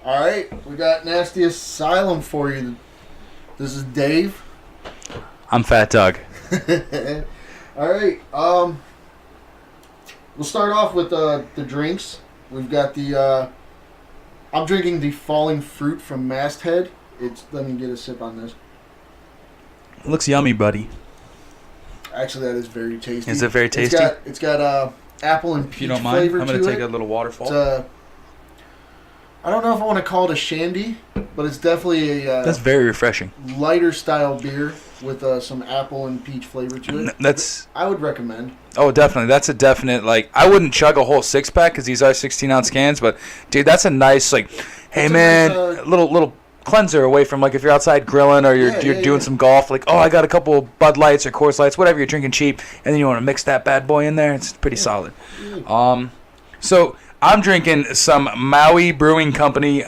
All right, we got Nasty Asylum for you. This is Dave. I'm Fat Doug. All right, we'll start off with the drinks. We've got the. I'm drinking the Falling Fruit from Masthead. Let me get a sip on this. It looks yummy, buddy. Actually, that is very tasty. Is it very tasty? It's got apple and peach If you don't mind, flavor I'm going to take it. a little waterfall. It's I don't know if I want to call it a shandy, but it's definitely a That's very refreshing. lighter style beer with some apple and peach flavor to it. I would recommend. Oh, definitely. That's a definite, I wouldn't chug a whole 6-pack because these are 16-ounce cans, but, dude, that's a nice, hey, man, little cleanser away from, if you're outside grilling or you're doing some golf, I got a couple of Bud Lights or Coors Lights, whatever you're drinking cheap, and then you want to mix that bad boy in there. It's pretty solid. So I'm drinking some Maui Brewing Company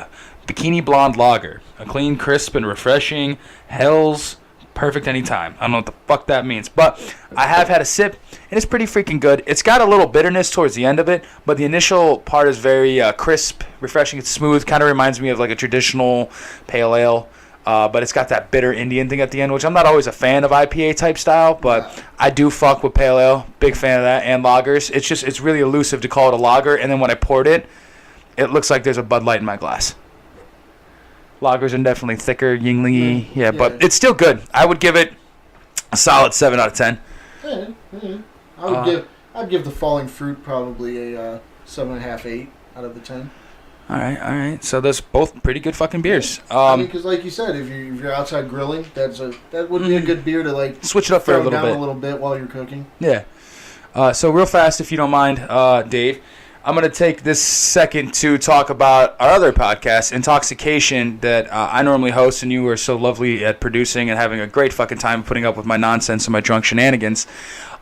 Bikini Blonde Lager. A clean, crisp, and refreshing. Hell's perfect anytime. I don't know what the fuck that means. But I have had a sip, and it's pretty freaking good. It's got a little bitterness towards the end of it, but the initial part is very crisp, refreshing. It's smooth. Kind of reminds me of a traditional pale ale. But it's got that bitter Indian thing at the end, which I'm not always a fan of IPA type style, but I do fuck with pale ale. Big fan of that, and lagers. It's really elusive to call it a lager, and then when I poured it, it looks like there's a Bud Light in my glass. Lagers are definitely thicker, Yingling-y, but it's still good. I would give it a solid 7 out of 10. I'd give the Falling Fruit probably a 7.5, 8 out of the 10. All right. So those both pretty good fucking beers. Because like you said, if you're outside grilling, that would be a good beer to switch it up for a little bit while you're cooking. Yeah. So real fast, if you don't mind, Dave, I'm gonna take this second to talk about our other podcast, Intalksicated, that I normally host, and you were so lovely at producing and having a great fucking time putting up with my nonsense and my drunk shenanigans.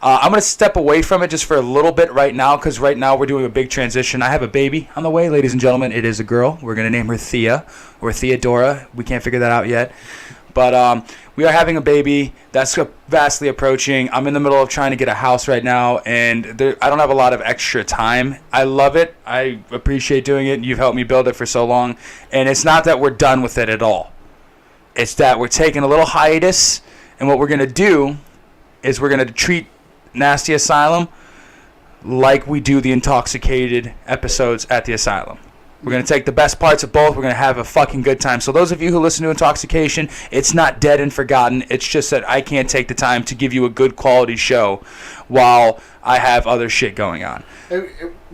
I'm going to step away from it just for a little bit right now, because right now we're doing a big transition. I have a baby on the way, ladies and gentlemen. It is a girl. We're going to name her Thea or Theodora. We can't figure that out yet. But we are having a baby. That's vastly approaching. I'm in the middle of trying to get a house right now, and I don't have a lot of extra time. I love it. I appreciate doing it. You've helped me build it for so long. And it's not that we're done with it at all. It's that we're taking a little hiatus, and what we're going to do is we're going to treat Nasty Asylum like we do the Intalksicated episodes at the Asylum. We're going to take the best parts of both. We're going to have a fucking good time. So those of you who listen to Intoxication, it's not dead and forgotten. It's just that I can't take the time to give you a good quality show while I have other shit going on.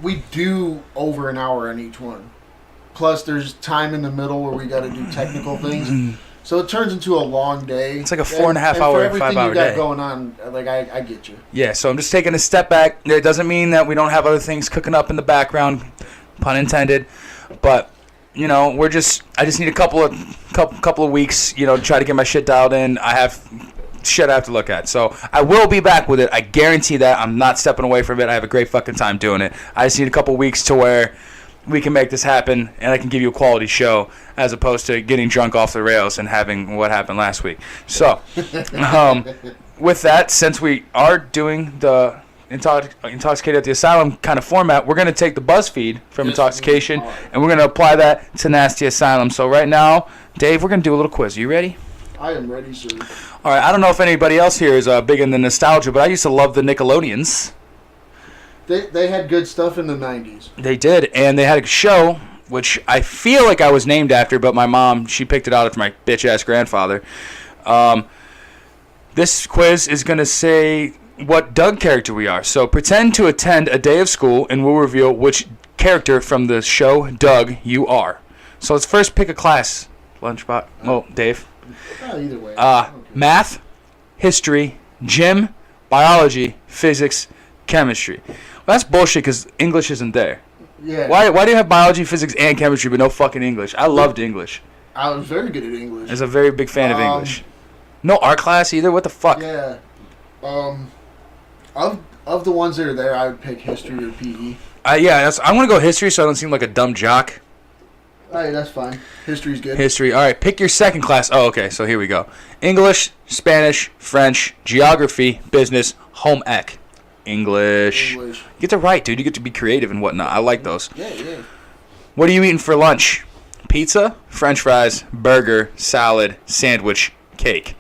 We do over an hour on each one. Plus there's time in the middle where we got to do technical things. So it turns into a long day. It's like a 4.5 hour, 5 hour day. For everything you got going on, I get you. Yeah, so I'm just taking a step back. It doesn't mean that we don't have other things cooking up in the background, pun intended. But I just need a couple of weeks, to try to get my shit dialed in. I have shit I have to look at. So I will be back with it. I guarantee that. I'm not stepping away from it. I have a great fucking time doing it. I just need a couple weeks to where we can make this happen, and I can give you a quality show as opposed to getting drunk off the rails and having what happened last week. So, with that, since we are doing the Intoxicated at the Asylum kind of format, we're going to take the BuzzFeed from Intoxication, and we're going to apply that to Nasty Asylum. So right now, Dave, we're going to do a little quiz. Are you ready? I am ready, sir. All right, I don't know if anybody else here is big in the nostalgia, but I used to love the Nickelodeons. They had good stuff in the 90s. They did, and they had a show, which I feel like I was named after, but my mom, she picked it out after my bitch-ass grandfather. This quiz is going to say what Doug character we are. So pretend to attend a day of school, and we'll reveal which character from the show Doug you are. So let's first pick a class. Lunchbox. Oh, Dave. Either way. Math, history, gym, biology, physics, chemistry. Well, that's bullshit because English isn't there. Yeah. Why do you have biology, physics, and chemistry but no fucking English? I loved English. I was very good at English. I was a very big fan of English. No art class either? What the fuck? Yeah. Of the ones that are there, I would pick history or PE. I'm going to go history so I don't seem like a dumb jock. Alright, that's fine. History's good. History. Alright, pick your second class. Oh, okay, so here we go. English, Spanish, French, geography, business, home ec. English. You get to write, dude. You get to be creative and whatnot. I like those. Yeah. What are you eating for lunch? pizza, French fries, burger, salad, sandwich, cake.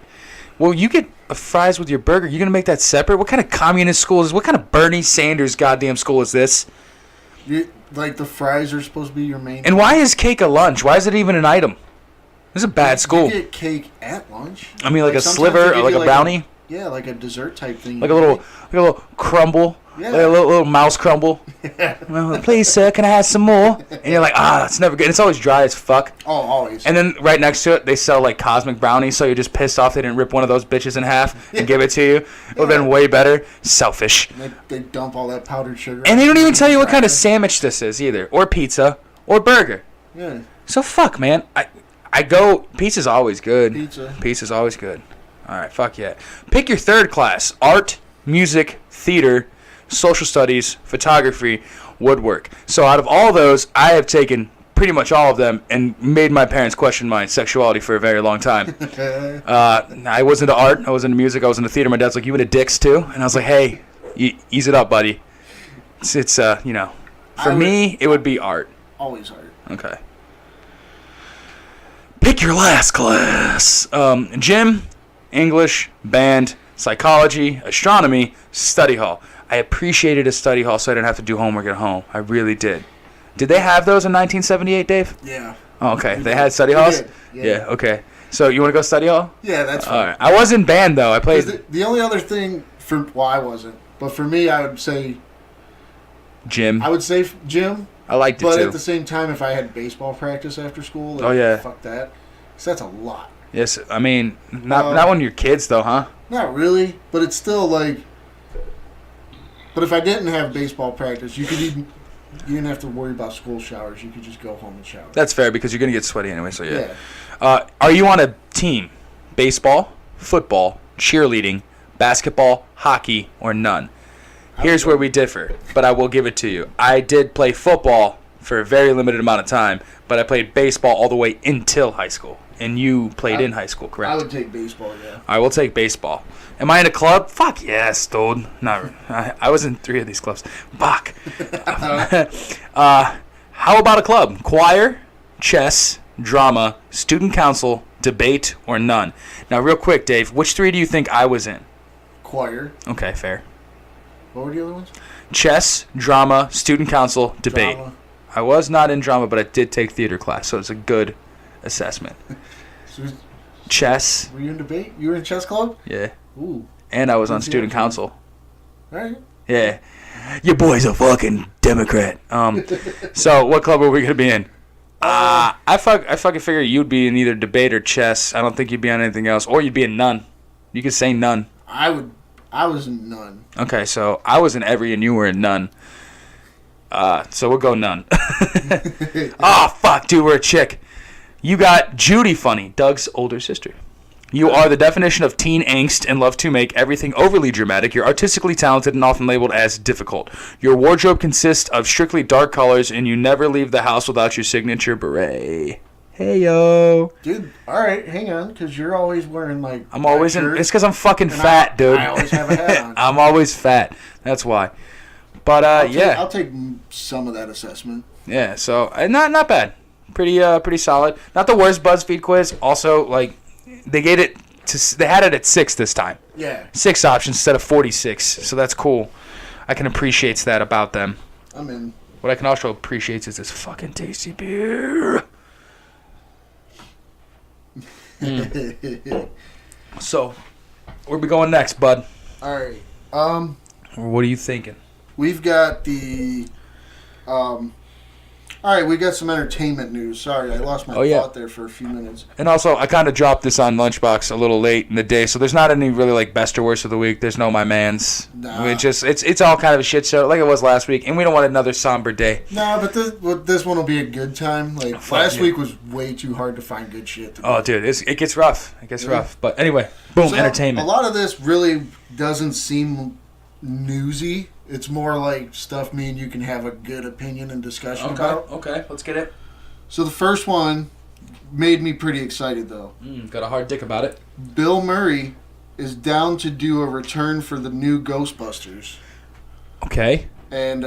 Well, you get fries with your burger. You're gonna make that separate? What kind of communist school is this? What kind of Bernie Sanders goddamn school is this? Like the fries are supposed to be your main. And why is cake a lunch? Why is it even an item? This is a bad school. You get cake at lunch. I mean, like a sliver or like a brownie. Like a dessert type thing. Like a little crumble. Yeah. Like a little mouse crumble. Well, please, sir, can I have some more? And you're like, that's never good. And it's always dry as fuck. Oh, always. And then right next to it, they sell like cosmic brownies, so you're just pissed off they didn't rip one of those bitches in half and give it to you. It would have been way better. Selfish. And they dump all that powdered sugar. And they don't even tell you what kind of sandwich this is either, or pizza, or burger. Yeah. So fuck, man. I go. Pizza's always good. Pizza's always good. All right, fuck yeah. Pick your third class: art, music, theater, social studies, photography, woodwork. So out of all those, I have taken pretty much all of them and made my parents question my sexuality for a very long time. I was into art. I was into music. I was into theater. My dad's like, you into dicks too? And I was like, hey, ease it up, buddy. It's for me, it would be art. Always art. Okay. Pick your last class. Gym, English, band, psychology, astronomy, study hall. I appreciated a study hall so I didn't have to do homework at home. I really did. Did they have those in 1978, Dave? Yeah. Oh, okay. They had study halls? Yeah. Okay. So you want to go study hall? Yeah, that's fine. All right. I was in band, though. I played... The only other thing I wasn't. But for me, I would say... Gym. I would say gym. I liked it, but too. But at the same time, if I had baseball practice after school... Fuck that. Because that's a lot. Yes. I mean, not when you're kids, though, huh? Not really. But it's still like... But if I didn't have baseball practice, you didn't have to worry about school showers. You could just go home and shower. That's fair because you're going to get sweaty anyway, so yeah. Are you on a team? Baseball, football, cheerleading, basketball, hockey, or none? Here's where we differ, but I will give it to you. I did play football for a very limited amount of time, but I played baseball all the way until high school. And you played in high school, correct? I would take baseball, yeah. I will take baseball. Am I in a club? Fuck yes, dude. Not. I was in 3 of these clubs. Fuck. How about a club? Choir, chess, drama, student council, debate, or none? Now, real quick, Dave, which 3 do you think I was in? Choir. Okay, fair. What were the other ones? Chess, drama, student council, debate. Drama. I was not in drama, but I did take theater class, so it's a good assessment. Chess. Were you in debate? You were in chess club? Yeah. Ooh. And I was on student council. All right. Yeah. Your boy's a fucking Democrat. So what club are we gonna be in? I fucking figure you'd be in either debate or chess. I don't think you'd be on anything else, or you'd be in none. You could say none. I was in none. Okay, so I was in every, and you were in none. So we'll go none. Fuck, dude, we're a chick. You got Judy Funny, Doug's older sister. You are the definition of teen angst and love to make everything overly dramatic. You're artistically talented and often labeled as difficult. Your wardrobe consists of strictly dark colors, and you never leave the house without your signature beret. Hey, yo. Dude, all right, hang on, because you're always wearing, like, I'm always in... It's because I'm fucking fat, dude. I always have a hat on. I'm always fat. That's why. But, I'll take some of that assessment. Yeah, so, not bad. Pretty solid. Not the worst BuzzFeed quiz. Also, like, they had it at 6 this time. Yeah. 6 options instead of 46. So that's cool. I can appreciate that about them. I'm in. What I can also appreciate is this fucking tasty beer. So, where we going next, bud? All right. What are you thinking? We've got the all right, we got some entertainment news. Sorry, I lost my thought there for a few minutes. And also, I kind of dropped this on Lunchbox a little late in the day, so there's not any really like best or worst of the week. There's no my mans. Nah. It's all kind of a shit show like it was last week, and we don't want another somber day. Nah, but this one will be a good time. Like last week was way too hard to find good shit. Dude, it gets rough. It gets rough. But anyway, boom, entertainment. A lot of this really doesn't seem newsy. It's more like stuff me and you can have a good opinion and discussion about. Okay, let's get it. So the first one made me pretty excited, though. Got a hard dick about it. Bill Murray is down to do a return for the new Ghostbusters. Okay. And,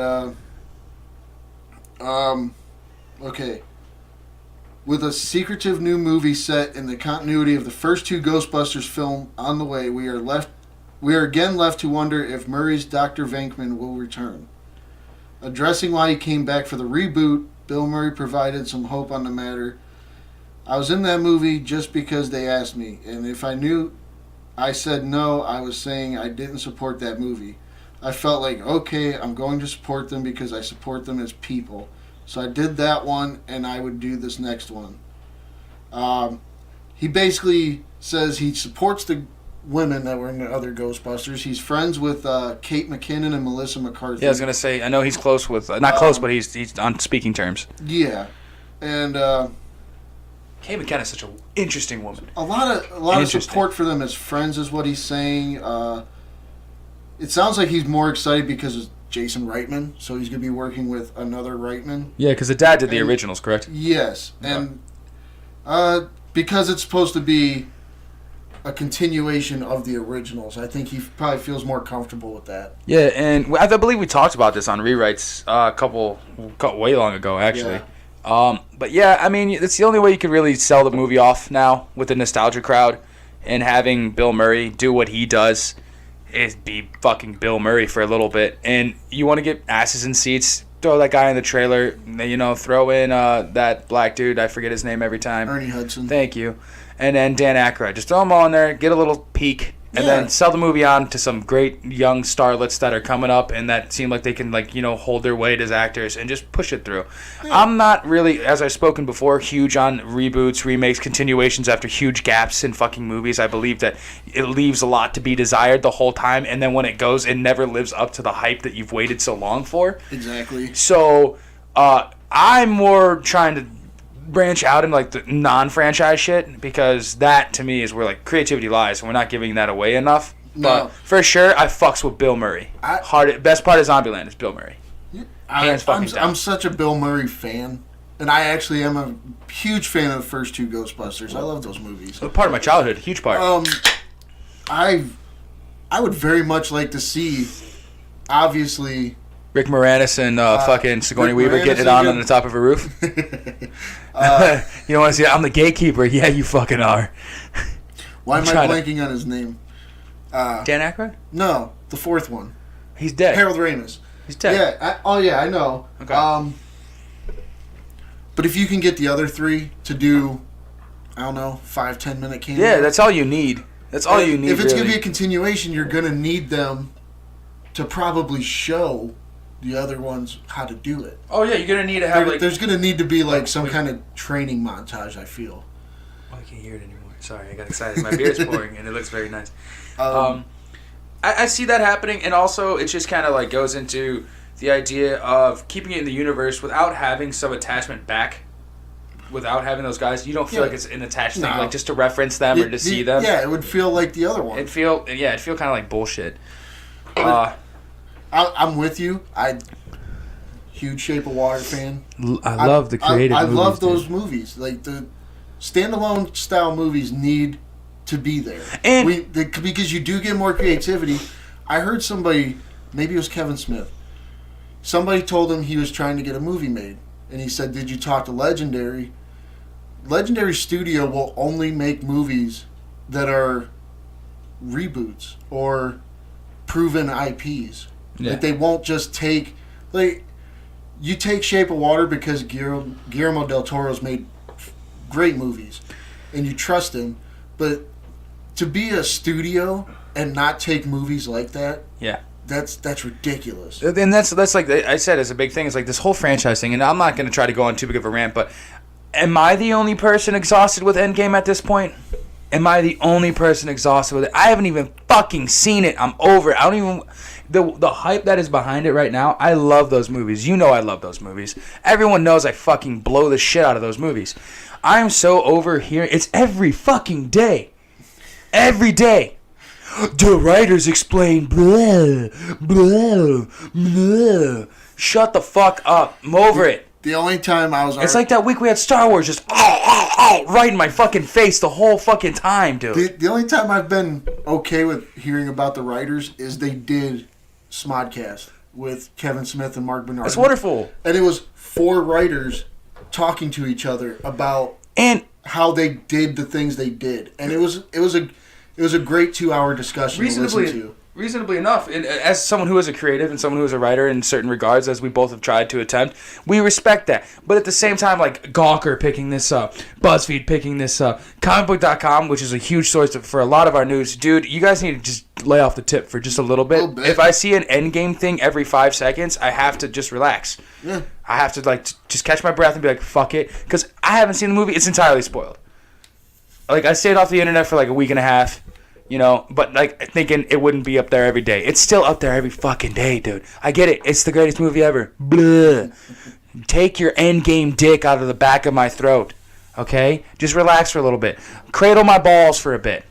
okay. With a secretive new movie set in the continuity of the first two Ghostbusters film on the way, we are again left to wonder if Murray's Dr. Venkman will return. Addressing why he came back for the reboot, Bill Murray provided some hope on the matter. I was in that movie just because they asked me, and if I knew I said no, I was saying I didn't support that movie. I felt like, okay, I'm going to support them because I support them as people. So I did that one, and I would do this next one. He basically says he supports the women that were in the other Ghostbusters. He's friends with Kate McKinnon and Melissa McCarthy. Yeah, I was gonna say I know he's close with not close, but he's on speaking terms. Yeah, and Kate McKinnon is such an interesting woman. A lot of support for them as friends is what he's saying. It sounds like he's more excited because of Jason Reitman, so he's going to be working with another Reitman. Yeah, because the dad did the originals, correct? Yes, and because it's supposed to be a continuation of the originals, I think he probably feels more comfortable with that. Yeah, and I believe we talked about this on Rewrites way long ago, actually. Yeah. But yeah, I mean, it's the only way you could really sell the movie off now with the nostalgia crowd, and having Bill Murray do what he does. Is be fucking Bill Murray for a little bit. And you want to get asses in seats, throw that guy in the trailer, throw in that black dude, I forget his name every time. Ernie Hudson. Thank you. And then Dan Aykroyd. Just throw them all in there, get a little peek, and then sell the movie on to some great young starlets that are coming up and that seem like they can, hold their weight as actors and just push it through. Yeah. I'm not really, as I've spoken before, huge on reboots, remakes, continuations after huge gaps in fucking movies. I believe that it leaves a lot to be desired the whole time, and then when it goes, it never lives up to the hype that you've waited so long for. Exactly. So, I'm more trying to branch out into the non-franchise shit, because that to me is where creativity lies, and we're not giving that away enough. No. But for sure, I fucks with Bill Murray. Best part of Zombieland is Bill Murray. I'm such a Bill Murray fan, and I actually am a huge fan of the first two Ghostbusters. I love those movies. Part of my childhood, huge part. I would very much like to see, obviously, Rick Moranis and fucking Sigourney Weaver getting it on the top of a roof. You don't want to see it? I'm the gatekeeper. Yeah, you fucking are. Why am I blanking on his name? Dan Aykroyd? No, the fourth one. He's dead. Harold Ramis. He's dead. Yeah. I know. Okay. But if you can get the other three to do, 5-10 minute cameo. Yeah, that's all you need. That's all you need. If it's going to be a continuation, you're going to need them to probably show the other ones how to do it. Oh yeah, you're gonna need to have there's gonna need to be some kind of training montage. I feel. Oh, I can't hear it anymore. Sorry, I got excited. My beer's pouring and it looks very nice. I see that happening, and also it just kind of goes into the idea of keeping it in the universe without having some attachment back. Without having those guys, you don't feel like it's an attached thing, just to reference them or to see them. Yeah, it would feel like the other one. It'd feel kind of like bullshit. I'm with you. Huge Shape of Water fan. I love the creative movies. I love those movies. The standalone style movies need to be there. And because you do get more creativity. I heard somebody, maybe it was Kevin Smith, somebody told him he was trying to get a movie made. And he said, did you talk to Legendary? Legendary Studio will only make movies that are reboots or proven IPs. Yeah. They won't just take you take Shape of Water because Guillermo del Toro's made great movies and you trust him, but to be a studio and not take movies like that, that's ridiculous. And that's like I said, it's a big thing. It's this whole franchise thing, and I'm not going to try to go on too big of a rant, but am I the only person exhausted with Endgame at this point? Am I the only person exhausted with it? I haven't even fucking seen it. I'm over it. I don't even... The hype that is behind it right now, I love those movies. You know I love those movies. Everyone knows I fucking blow the shit out of those movies. I'm so over here. It's every fucking day. Every day. The writers explain blah, blah, blah. Shut the fuck up. I'm over it. The only time I was... It's like that week we had Star Wars just right in my fucking face the whole fucking time, dude. The only time I've been okay with hearing about the writers is they did Smodcast with Kevin Smith and Mark Bernard. That's wonderful. And it was 4 writers talking to each other about And how they did the things they did, and it was a great 2-hour discussion to listen to. reasonably enough, and as someone who is a creative and someone who is a writer in certain regards, as we both have tried to attempt, we respect that. But at the same time, like Gawker picking this up, BuzzFeed picking this up, comicbook.com, which is a huge source for a lot of our news, dude, you guys need to just lay off the tip for just a little bit. If I see an Endgame thing every 5 seconds, I have to just relax. Yeah. I have to just catch my breath and be like, fuck it, because I haven't seen the movie. It's entirely spoiled. Like, I stayed off the internet for like a week and a half. But like thinking it wouldn't be up there every day. It's still up there every fucking day, dude. I get it. It's the greatest movie ever. Blah. Take your Endgame dick out of the back of my throat, okay? Just relax for a little bit. Cradle my balls for a bit.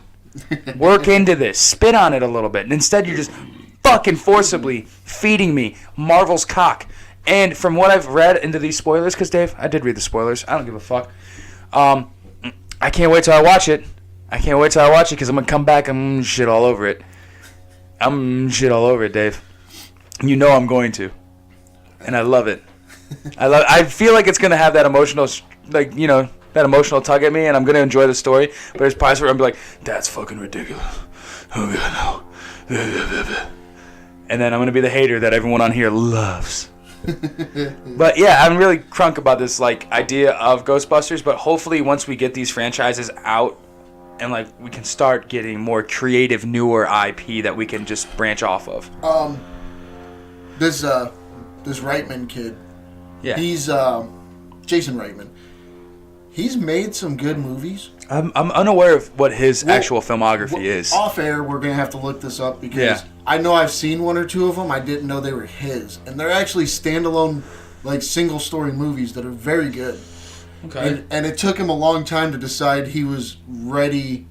Work into this. Spit on it a little bit. And instead, you're just fucking forcibly feeding me Marvel's cock. And from what I've read into these spoilers, because Dave, I did read the spoilers. I don't give a fuck. I can't wait till I watch it. Because I'm going to come back and shit all over it. Shit all over it, Dave. You know I'm going to. And I love it. I feel like it's going to have that emotional, that emotional tug at me, and I'm going to enjoy the story. But there's parts where I'm like, that's fucking ridiculous. Oh, God, no. And then I'm going to be the hater that everyone on here loves. But yeah, I'm really crunk about this idea of Ghostbusters, but hopefully once we get these franchises out, and we can start getting more creative, newer IP that we can just branch off of. This Reitman kid. Yeah. He's Jason Reitman. He's made some good movies. I'm unaware of what his actual filmography is. Off air, we're gonna have to look this up because I know I've seen 1 or 2 of them. I didn't know they were his, and they're actually standalone, single story movies that are very good. Okay. And it took him a long time to decide he was ready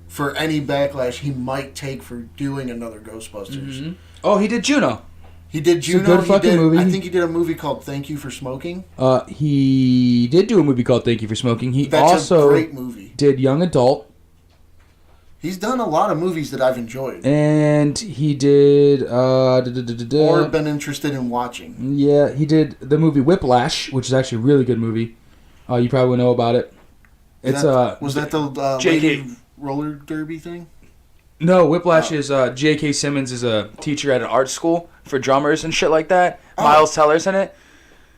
for any backlash he might take for doing another Ghostbusters. Mm-hmm. Oh, he did Juno. He did Juno. It's a good fucking movie. I think he did a movie called Thank You for Smoking. He did do a movie called Thank You for Smoking. That's also a great movie. Did Young Adult. He's done a lot of movies that I've enjoyed. And he did... or been interested in watching. Yeah, he did the movie Whiplash, which is actually a really good movie. You probably would know about it. Was that the lady roller derby thing? No, Whiplash is J.K. Simmons is a teacher at an art school for drummers and shit like that. Miles Teller's in it.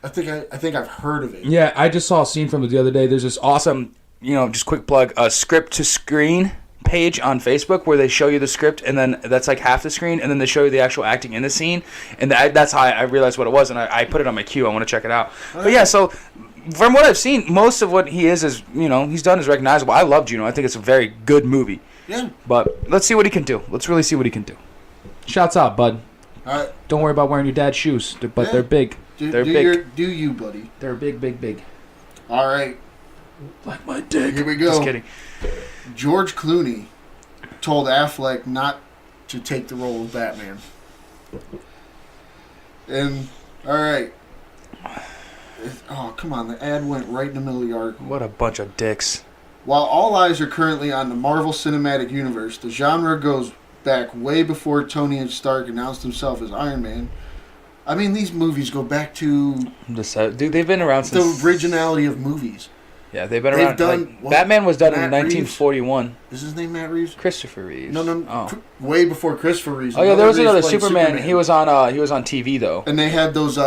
I think I've heard of it. Yeah, I just saw a scene from it the other day. There's this awesome, just quick plug, script to screen page on Facebook where they show you the script, and then that's half the screen, and then they show you the actual acting in the scene, and that's how I realized what it was, and I put it on my queue. I want to check it out. But yeah, so from what I've seen, most of what he is he's done is recognizable. I love Juno. I think it's a very good movie. Yeah. But let's see what he can do. Let's really see what he can do. Shouts out, bud. All right. Don't worry about wearing your dad's shoes, but they're big. They're big. Do you, buddy? They're big, big, big. All right. Like my dick. Here we go. Just kidding. George Clooney told Affleck not to take the role of Batman. And, all right. Oh, come on. The ad went right in the middle of the article. What a bunch of dicks. While all eyes are currently on the Marvel Cinematic Universe, the genre goes back way before Tony Stark announced himself as Iron Man. I mean, these movies go back to... Dude, they've been around since... the originality of movies. Yeah, they've been around. Batman was done in 1941. Reeves? Is his name Matt Reeves? Christopher Reeves. No. Oh. Way before Christopher Reeves. Oh yeah, there was another Superman. He was on TV though. And they had those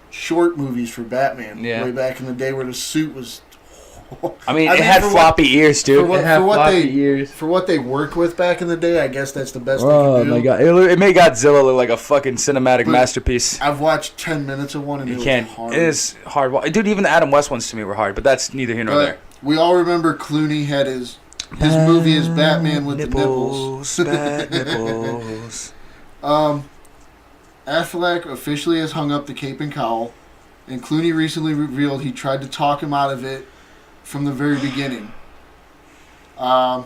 short movies for Batman way back in the day where the suit was... I mean, it had floppy ears, dude. For what they worked with back in the day, I guess that's the best they could do. Oh my god. It made Godzilla look like a fucking cinematic masterpiece. I've watched 10 minutes of one and it was hard. It is hard. Dude, even the Adam West ones to me were hard, but that's neither here nor there. We all remember Clooney had his movie as Batman with the nipples. Bad nipples. Affleck officially has hung up the cape and cowl, and Clooney recently revealed he tried to talk him out of it from the very beginning. I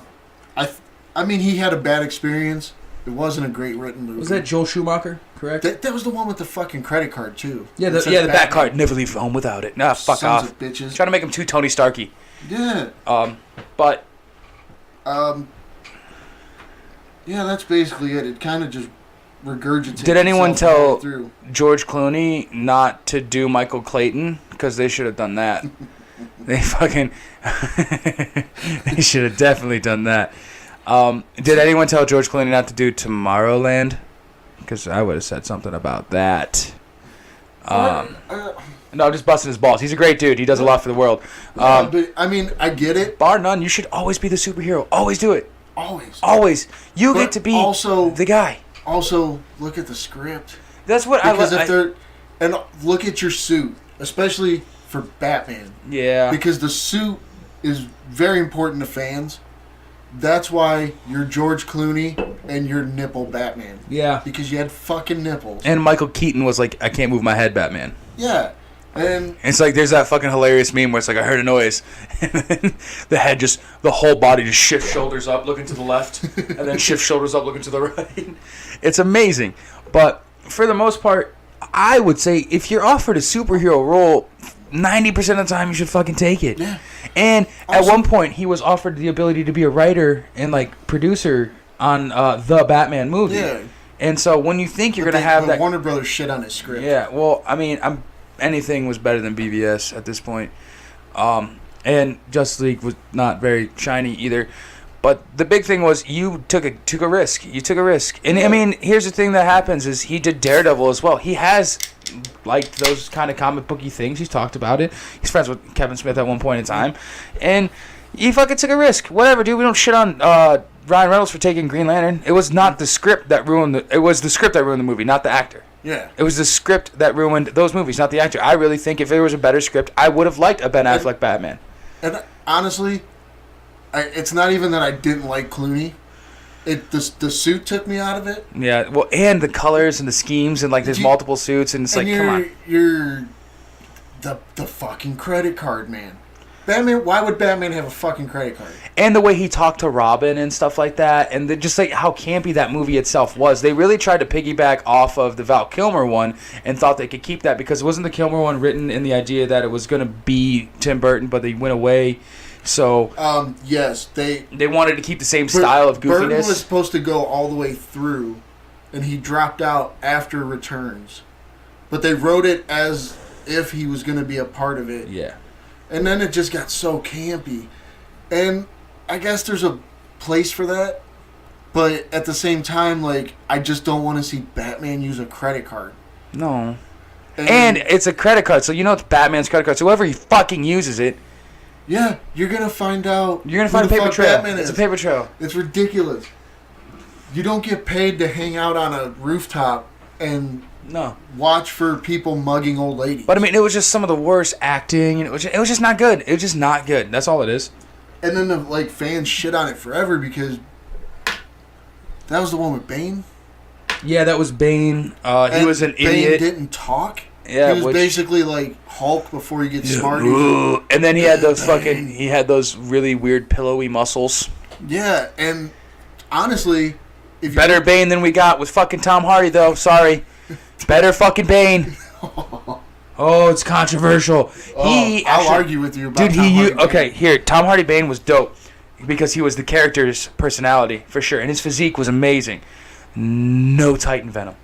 mean, he had a bad experience. It wasn't a great written movie. Was that Joel Schumacher, correct? That was the one with the fucking credit card, too. Yeah, the back card. Never leave home without it. Nah, fuck Sons off. of bitches. Trying to make him too Tony Starky. Yeah. But... Yeah, that's basically it. It kind of just regurgitates. Did anyone itself all the tell way through. George Clooney not to do Michael Clayton? Because they should have done that. They fucking... they should have definitely done that. Did anyone tell George Clooney not to do Tomorrowland? Because I would have said something about that. No, just busting his balls. He's a great dude. He does a lot for the world. But I mean, I get it. Bar none, you should always be the superhero. Always do it. Always. You But get to be also the guy. Also, look at the script. That's what Because if they're... And look at your suit. Especially for Batman. Yeah. Because the suit is very important to fans. That's why you're George Clooney and you're nipple Batman. Yeah. Because you had fucking nipples. And Michael Keaton was like, I can't move my head, Batman. Yeah. And it's like there's that fucking hilarious meme where it's like, I heard a noise. And then the whole body just shifts shoulders up, looking to the left. And then shifts shoulders up, looking to the right. It's amazing. But for the most part, I would say if you're offered a superhero role, 90% of the time you should fucking take it. Yeah. And Also, at one point, he was offered the ability to be a writer and like producer on the Batman movie. Yeah. And so when you think you're going to have that... Warner Brothers shit on his script. Yeah, well, I mean, anything was better than BVS at this point. And Justice League was not very shiny either. But the big thing was you took a risk. You took a risk. And, I mean, here's the thing that happens is he did Daredevil as well. He has, like, those kind of comic booky things. He's talked about it. He's friends with Kevin Smith at one point in time. And he fucking took a risk. Whatever, dude. We don't shit on Ryan Reynolds for taking Green Lantern. It was not the script that ruined it was the script that ruined the movie, not the actor. Yeah. It was the script that ruined those movies, not the actor. I really think if there was a better script, I would have liked a Ben Affleck Batman. And honestly, it's not even that I didn't like Clooney. The suit took me out of it. Yeah, well, and the colors and the schemes and like there's multiple suits and it's like, come on. You're the fucking credit card man. Batman. Why would Batman have a fucking credit card? And the way he talked to Robin and stuff like that, and just like how campy that movie itself was. They really tried to piggyback off of the Val Kilmer one and thought they could keep that because it wasn't the Kilmer one written in the idea that it was going to be Tim Burton, but they went away. So yes, they wanted to keep the same style of goofiness. Burton was supposed to go all the way through, and he dropped out after Returns, but they wrote it as if he was going to be a part of it. Yeah. And then it just got so campy. And I guess there's a place for that. But at the same time, like, I just don't want to see Batman use a credit card. No. And it's a credit card, so you know it's Batman's credit card. So whoever he fucking uses it. Yeah, you're going to find out. You're going to find a paper trail. Batman it's is. A paper trail. It's ridiculous. You don't get paid to hang out on a rooftop and... No. Watch for people mugging old ladies. But I mean, it was just some of the worst acting, and it was just not good. It was just not good. That's all it is. And then the fans shit on it forever because that was the one with Bane. Yeah, that was Bane. He was an idiot. Bane didn't talk. Yeah, he was basically like Hulk before he gets smart. And then he had those really weird pillowy muscles. Yeah, and honestly, if better Bane than we got with fucking Tom Hardy though. Sorry. Better fucking Bane. Oh, it's controversial. I'll argue with you about Tom Hardy okay, here, Tom Hardy Bane was dope because he was the character's personality for sure, and his physique was amazing. No Titan Venom.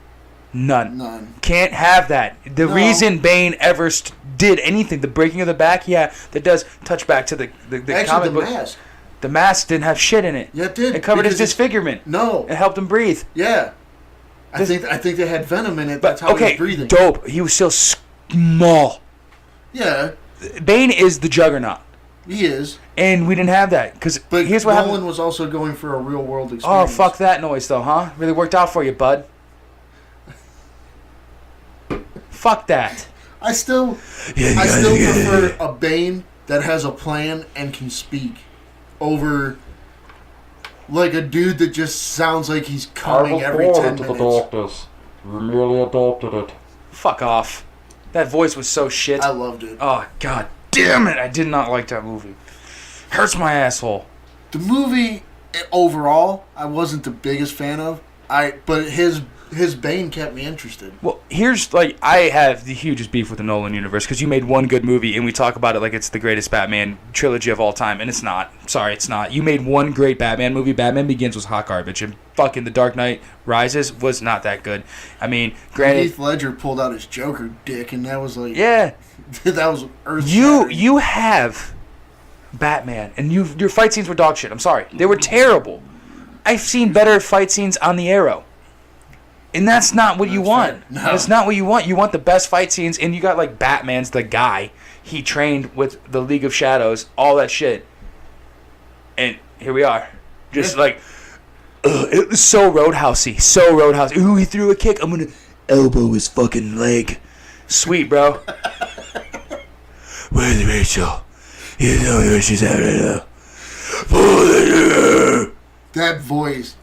None. Can't have that. The reason Bane ever did anything, the breaking of the back, that does touch back to the comic book. Mask. The mask didn't have shit in it. Yeah, it did. It covered his disfigurement. No. It helped him breathe. Yeah. I think they had venom in it. That's how he was breathing. Dope. He was still small. Yeah. Bane is the juggernaut. He is. And we didn't have that. But here's what Nolan happened. was also going for a real world experience. Oh, fuck that noise, though, huh? Really worked out for you, bud. Fuck that. I still prefer a Bane that has a plan and can speak over... like a dude that just sounds like he's coming every 10 minutes. Darkness. You merely adopted it. Fuck off. That voice was so shit. I loved it. Oh, god damn it. I did not like that movie. Hurts my asshole. The movie, overall, I wasn't the biggest fan of. But his Bane kept me interested. Well, here's like I have the hugest beef with the Nolan universe because you made one good movie and we talk about it like it's the greatest Batman trilogy of all time, and it's not. Sorry, it's not. You made one great Batman movie. Batman Begins was hot garbage, and fucking The Dark Knight Rises was not that good. I mean, granted, Heath Ledger pulled out his Joker dick, and that was like, yeah, that was earth-shattering. you have Batman, and your fight scenes were dog shit. I'm sorry, they were terrible. I've seen better fight scenes on the Arrow. And that's not what you want. No. That's not what you want. You want the best fight scenes, and you got like Batman's the guy. He trained with the League of Shadows, all that shit. And here we are. Just like, it was so Roadhousey. So Roadhousey. Ooh, he threw a kick. I'm going to elbow his fucking leg. Sweet, bro. Where's Rachel? You know where she's at right now. That voice,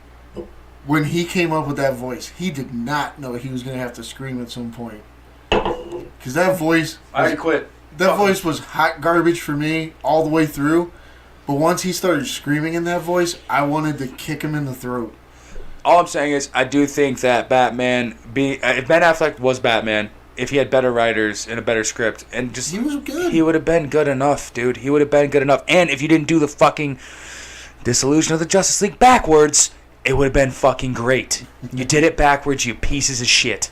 when he came up with that voice, he did not know he was going to have to scream at some point. Because that voice... I quit. That voice was hot garbage for me all the way through. But once he started screaming in that voice, I wanted to kick him in the throat. All I'm saying is, I do think that Batman, if Ben Affleck was Batman, if he had better writers and a better script, and just He was good. he would have been good enough, dude. He would have been good enough. And if you didn't do the fucking Dissolution of the Justice League backwards, it would have been fucking great. You did it backwards, you pieces of shit.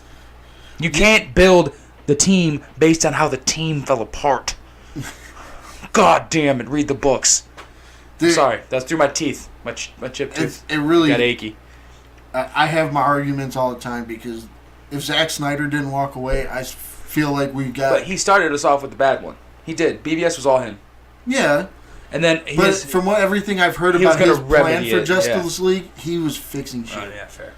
You can't build the team based on how the team fell apart. God damn it! Read the books. Dude, Sorry, that's through my teeth. My chip tooth it really... got achy. I have my arguments all the time because if Zack Snyder didn't walk away, I feel like we got... But he started us off with the bad one. He did. BVS was all him. Yeah. And then But from everything I've heard he was about his gonna plan remedy for it, Justice League, he was fixing shit. Oh, yeah, fair.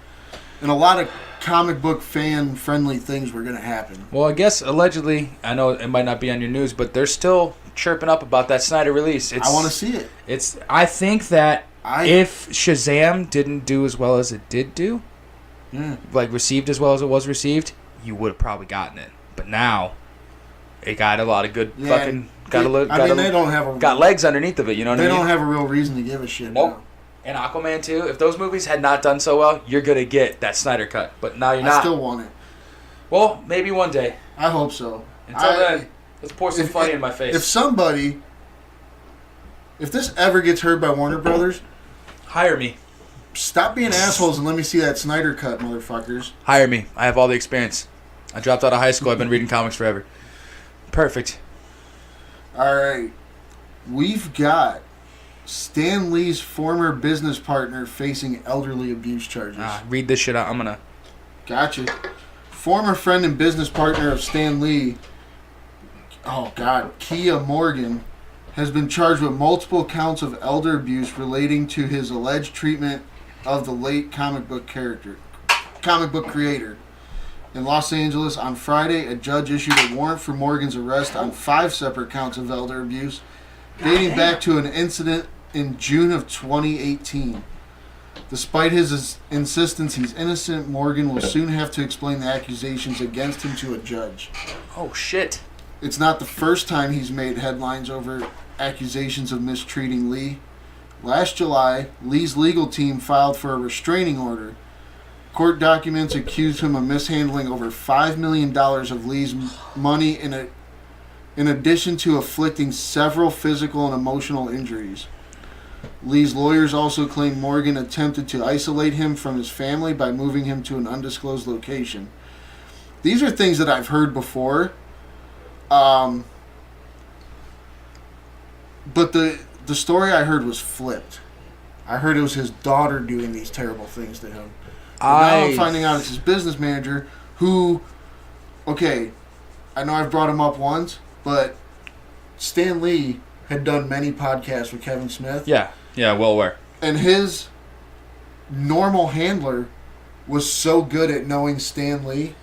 And a lot of comic book fan-friendly things were going to happen. Well, I guess allegedly, I know it might not be on your news, but they're still chirping up about that Snyder release. I want to see it. I think that if Shazam didn't do as well as it did do, like received as well as it was received, you would have probably gotten it. But now, it got a lot of good fucking... they don't have got legs underneath of it, you know what I mean? They don't have a real reason to give a shit Nope. now. And Aquaman 2, if those movies had not done so well, you're going to get that Snyder cut. But now you're I not. still want it. Well, maybe one day. I hope so. Until then, let's pour some funny in my face. If this ever gets heard by Warner Brothers, Hire me. stop being assholes and let me see that Snyder cut, motherfuckers. Hire me. I have all the experience. I dropped out of high school. I've been reading comics forever. Perfect. All right. We've got Stan Lee's former business partner facing elderly abuse charges. Read this shit out. I'm going to... Gotcha. Former friend and business partner of Stan Lee, Kia Morgan, has been charged with multiple counts of elder abuse relating to his alleged treatment of the late comic book creator. In Los Angeles on Friday, a judge issued a warrant for Morgan's arrest on 5 separate counts of elder abuse, dating back to an incident in June of 2018. Despite his insistence he's innocent, Morgan will soon have to explain the accusations against him to a judge. Oh, shit. It's not the first time he's made headlines over accusations of mistreating Lee. Last July, Lee's legal team filed for a restraining order. Court documents accused him of mishandling over $5 million of Lee's money in addition to inflicting several physical and emotional injuries. Lee's lawyers also claim Morgan attempted to isolate him from his family by moving him to an undisclosed location. These are things that I've heard before. But the story I heard was flipped. I heard it was his daughter doing these terrible things to him. Now I'm finding out it's his business manager who, okay, I know I've brought him up once, but Stan Lee had done many podcasts with Kevin Smith. Yeah, well aware. And his normal handler was so good at knowing Stan Lee,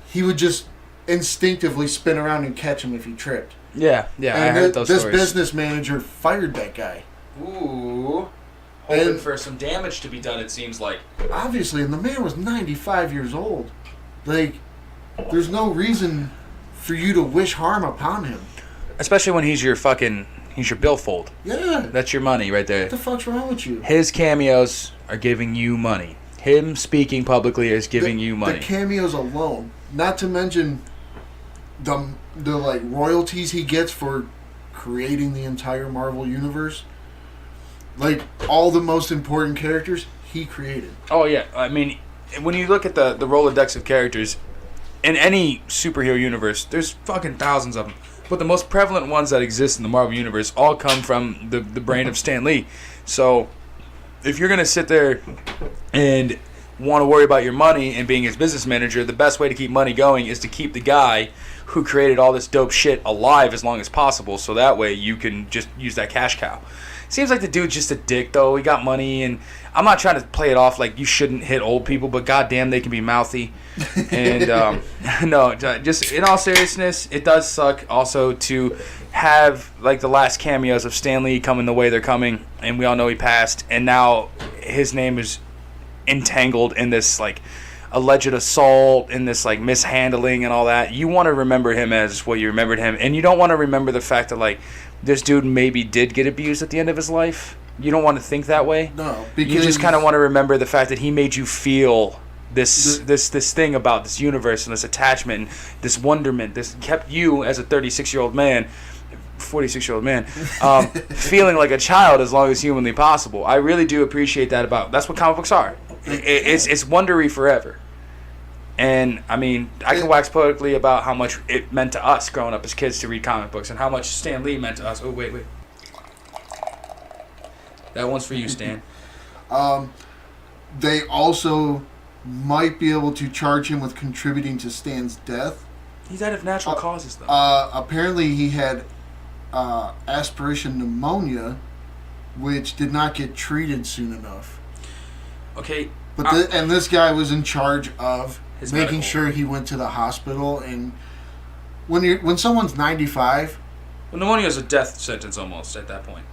he would just instinctively spin around and catch him if he tripped. Yeah, And I heard those this stories. business manager fired that guy. Ooh. Hoping for some damage to be done, it seems like. Obviously, and the man was 95 years old. Like, there's no reason for you to wish harm upon him. Especially when he's your billfold. Yeah. That's your money right there. What the fuck's wrong with you? His cameos are giving you money. Him speaking publicly is giving you money. The cameos alone, not to mention the like royalties he gets for creating the entire Marvel universe. Like all the most important characters he created. Oh yeah, I mean, when you look at the Rolodex of characters in any superhero universe, there's fucking thousands of them. But the most prevalent ones that exist in the Marvel universe all come from the brain of Stan Lee. So if you're gonna sit there and want to worry about your money and being his business manager, the best way to keep money going is to keep the guy who created all this dope shit alive as long as possible, so that way you can just use that cash cow. Seems like the dude's just a dick, though. He got money, and I'm not trying to play it off like you shouldn't hit old people, but goddamn, they can be mouthy. And no, just in all seriousness, it does suck also to have like the last cameos of Stan Lee coming the way they're coming, and we all know he passed, and now his name is entangled in this like alleged assault, in this like mishandling and all that. You want to remember him as what you remembered him, and you don't want to remember the fact that like this dude maybe did get abused at the end of his life. You don't want to think that way. No, because you just kind of want to remember the fact that he made you feel this thing about this universe and this attachment and this wonderment. This kept you as a 46-year-old man, 46-year-old man, feeling like a child as long as humanly possible. I really do appreciate that about. That's what comic books are. It's wondery forever. And, I mean, I can wax poetically about how much it meant to us growing up as kids to read comic books and how much Stan Lee meant to us. Oh, wait. That one's for you, Stan. They also might be able to charge him with contributing to Stan's death. He's died of natural causes, though. Apparently he had aspiration pneumonia, which did not get treated soon enough. Okay. But and this guy was in charge of His making medical. sure he went to the hospital. And when someone's 95, Well, pneumonia is a death sentence almost at that point.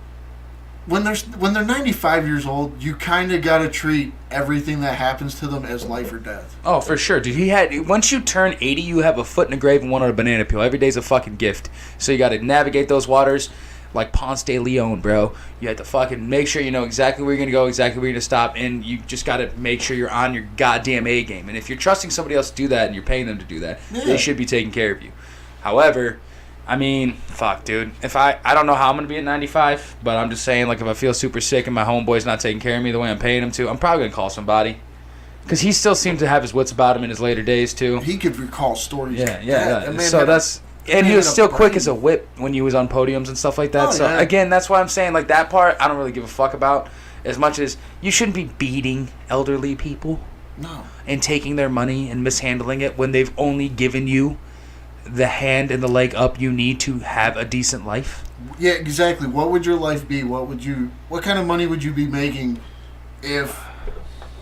when they're 95 years old, you kind of got to treat everything that happens to them as life or death. Oh, for sure, dude. Once you turn 80, you have a foot in the grave and one on a banana peel. Every day's a fucking gift. So you got to navigate those waters like Ponce de Leon, bro. You have to fucking make sure you know exactly where you're going to go, exactly where you're going to stop, and you just got to make sure you're on your goddamn A game. And if you're trusting somebody else to do that and you're paying them to do that, they should be taking care of you. However, I mean, fuck, dude. If I don't know how I'm going to be at 95, but I'm just saying, like, if I feel super sick and my homeboy's not taking care of me the way I'm paying him to, I'm probably going to call somebody. Because he still seems to have his wits about him in his later days, too. He could recall stories. Yeah. So that's... And he was still quick as a whip when he was on podiums and stuff like that. Again, that's why I'm saying, like, that part I don't really give a fuck about as much as you shouldn't be beating elderly people. No. And taking their money and mishandling it when they've only given you the hand and the leg up you need to have a decent life. Yeah, exactly. What would your life be? What kind of money would you be making if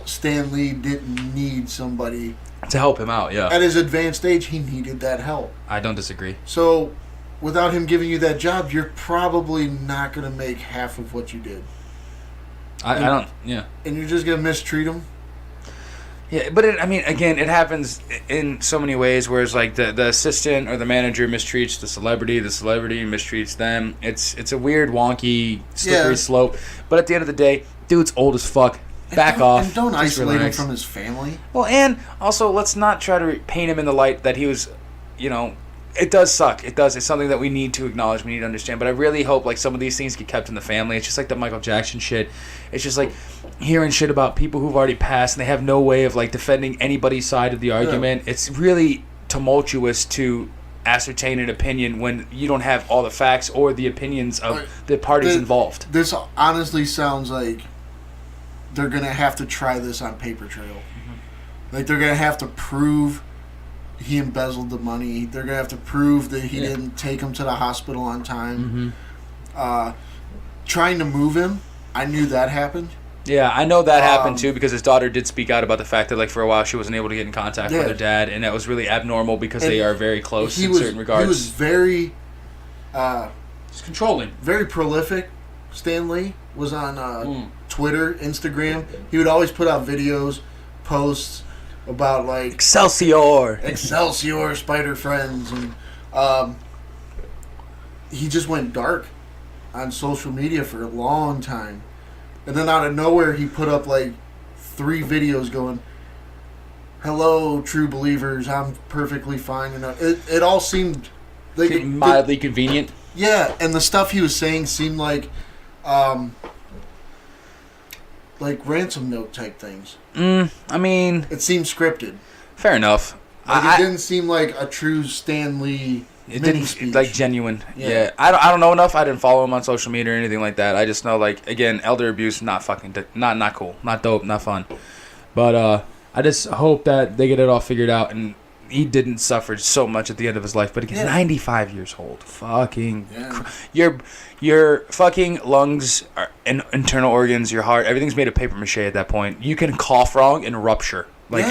Stan Lee didn't need somebody to help him out? Yeah. At his advanced age, he needed that help. I don't disagree. So, without him giving you that job, you're probably not going to make half of what you did. I don't. Yeah. And you're just going to mistreat him. Yeah, but again, it happens in so many ways. Where it's like the assistant or the manager mistreats the celebrity mistreats them. It's a weird, wonky, slippery slope. But at the end of the day, dude's old as fuck. Back off. And don't Just isolate relax. him from his family. Well, and also let's not try to paint him in the light that he was, it does suck. It does. It's something that we need to acknowledge. We need to understand. But I really hope like some of these things get kept in the family. It's just like the Michael Jackson shit. It's just like hearing shit about people who've already passed and they have no way of like defending anybody's side of the argument. Yeah. It's really tumultuous to ascertain an opinion when you don't have all the facts or the opinions of the parties involved. This honestly sounds like they're going to have to try this on paper trail. Mm-hmm. Like they're going to have to prove he embezzled the money. They're going to have to prove that he didn't take him to the hospital on time. Mm-hmm. Trying to move him, I knew that happened. Yeah, I know that happened too because his daughter did speak out about the fact that like for a while she wasn't able to get in contact with her dad, and that was really abnormal because they are very close in certain regards. He was very he's controlling. Very prolific. Stan Lee was on Twitter, Instagram. He would always put out videos, posts about like Excelsior, Spider Friends, and he just went dark on social media for a long time, and then out of nowhere he put up like 3 videos going, "Hello, true believers, I'm perfectly fine." And it all seemed like Mildly convenient. yeah, and the stuff he was saying seemed like ransom note type things. I mean, It seemed scripted. fair enough. Like, it didn't seem like a true Stan Lee It mini didn't speech. like genuine. Yeah. Yeah. I don't know enough. I didn't follow him on social media or anything like that. I just know, like, again, elder abuse, not fucking not cool, not dope, not fun. But I just hope that they get it all figured out, and he didn't suffer so much at the end of his life. But again, 95 years old. Fucking your fucking lungs and internal organs, your heart, everything's made of paper mache at that point. You can cough wrong and rupture. Like,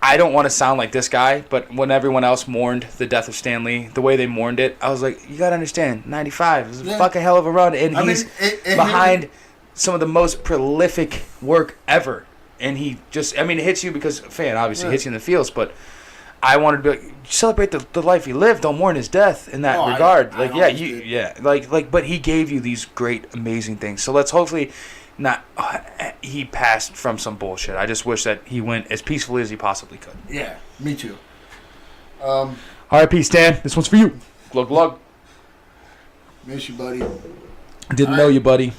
I don't want to sound like this guy, but when everyone else mourned the death of Stan Lee, the way they mourned it, I was like, you got to understand, 95 is a fucking hell of a run. And he's behind some of the most prolific work ever. And he just, I mean, it hits you because a fan obviously hits you in the feels, but I wanted to be like, celebrate the life he lived. Don't mourn his death in that regard. But he gave you these great, amazing things. So let's hopefully not, he passed from some bullshit. I just wish that he went as peacefully as he possibly could. Yeah, me too. R.I.P. Stan. This one's for you. Glug glug. Miss you, buddy. Didn't know you, buddy.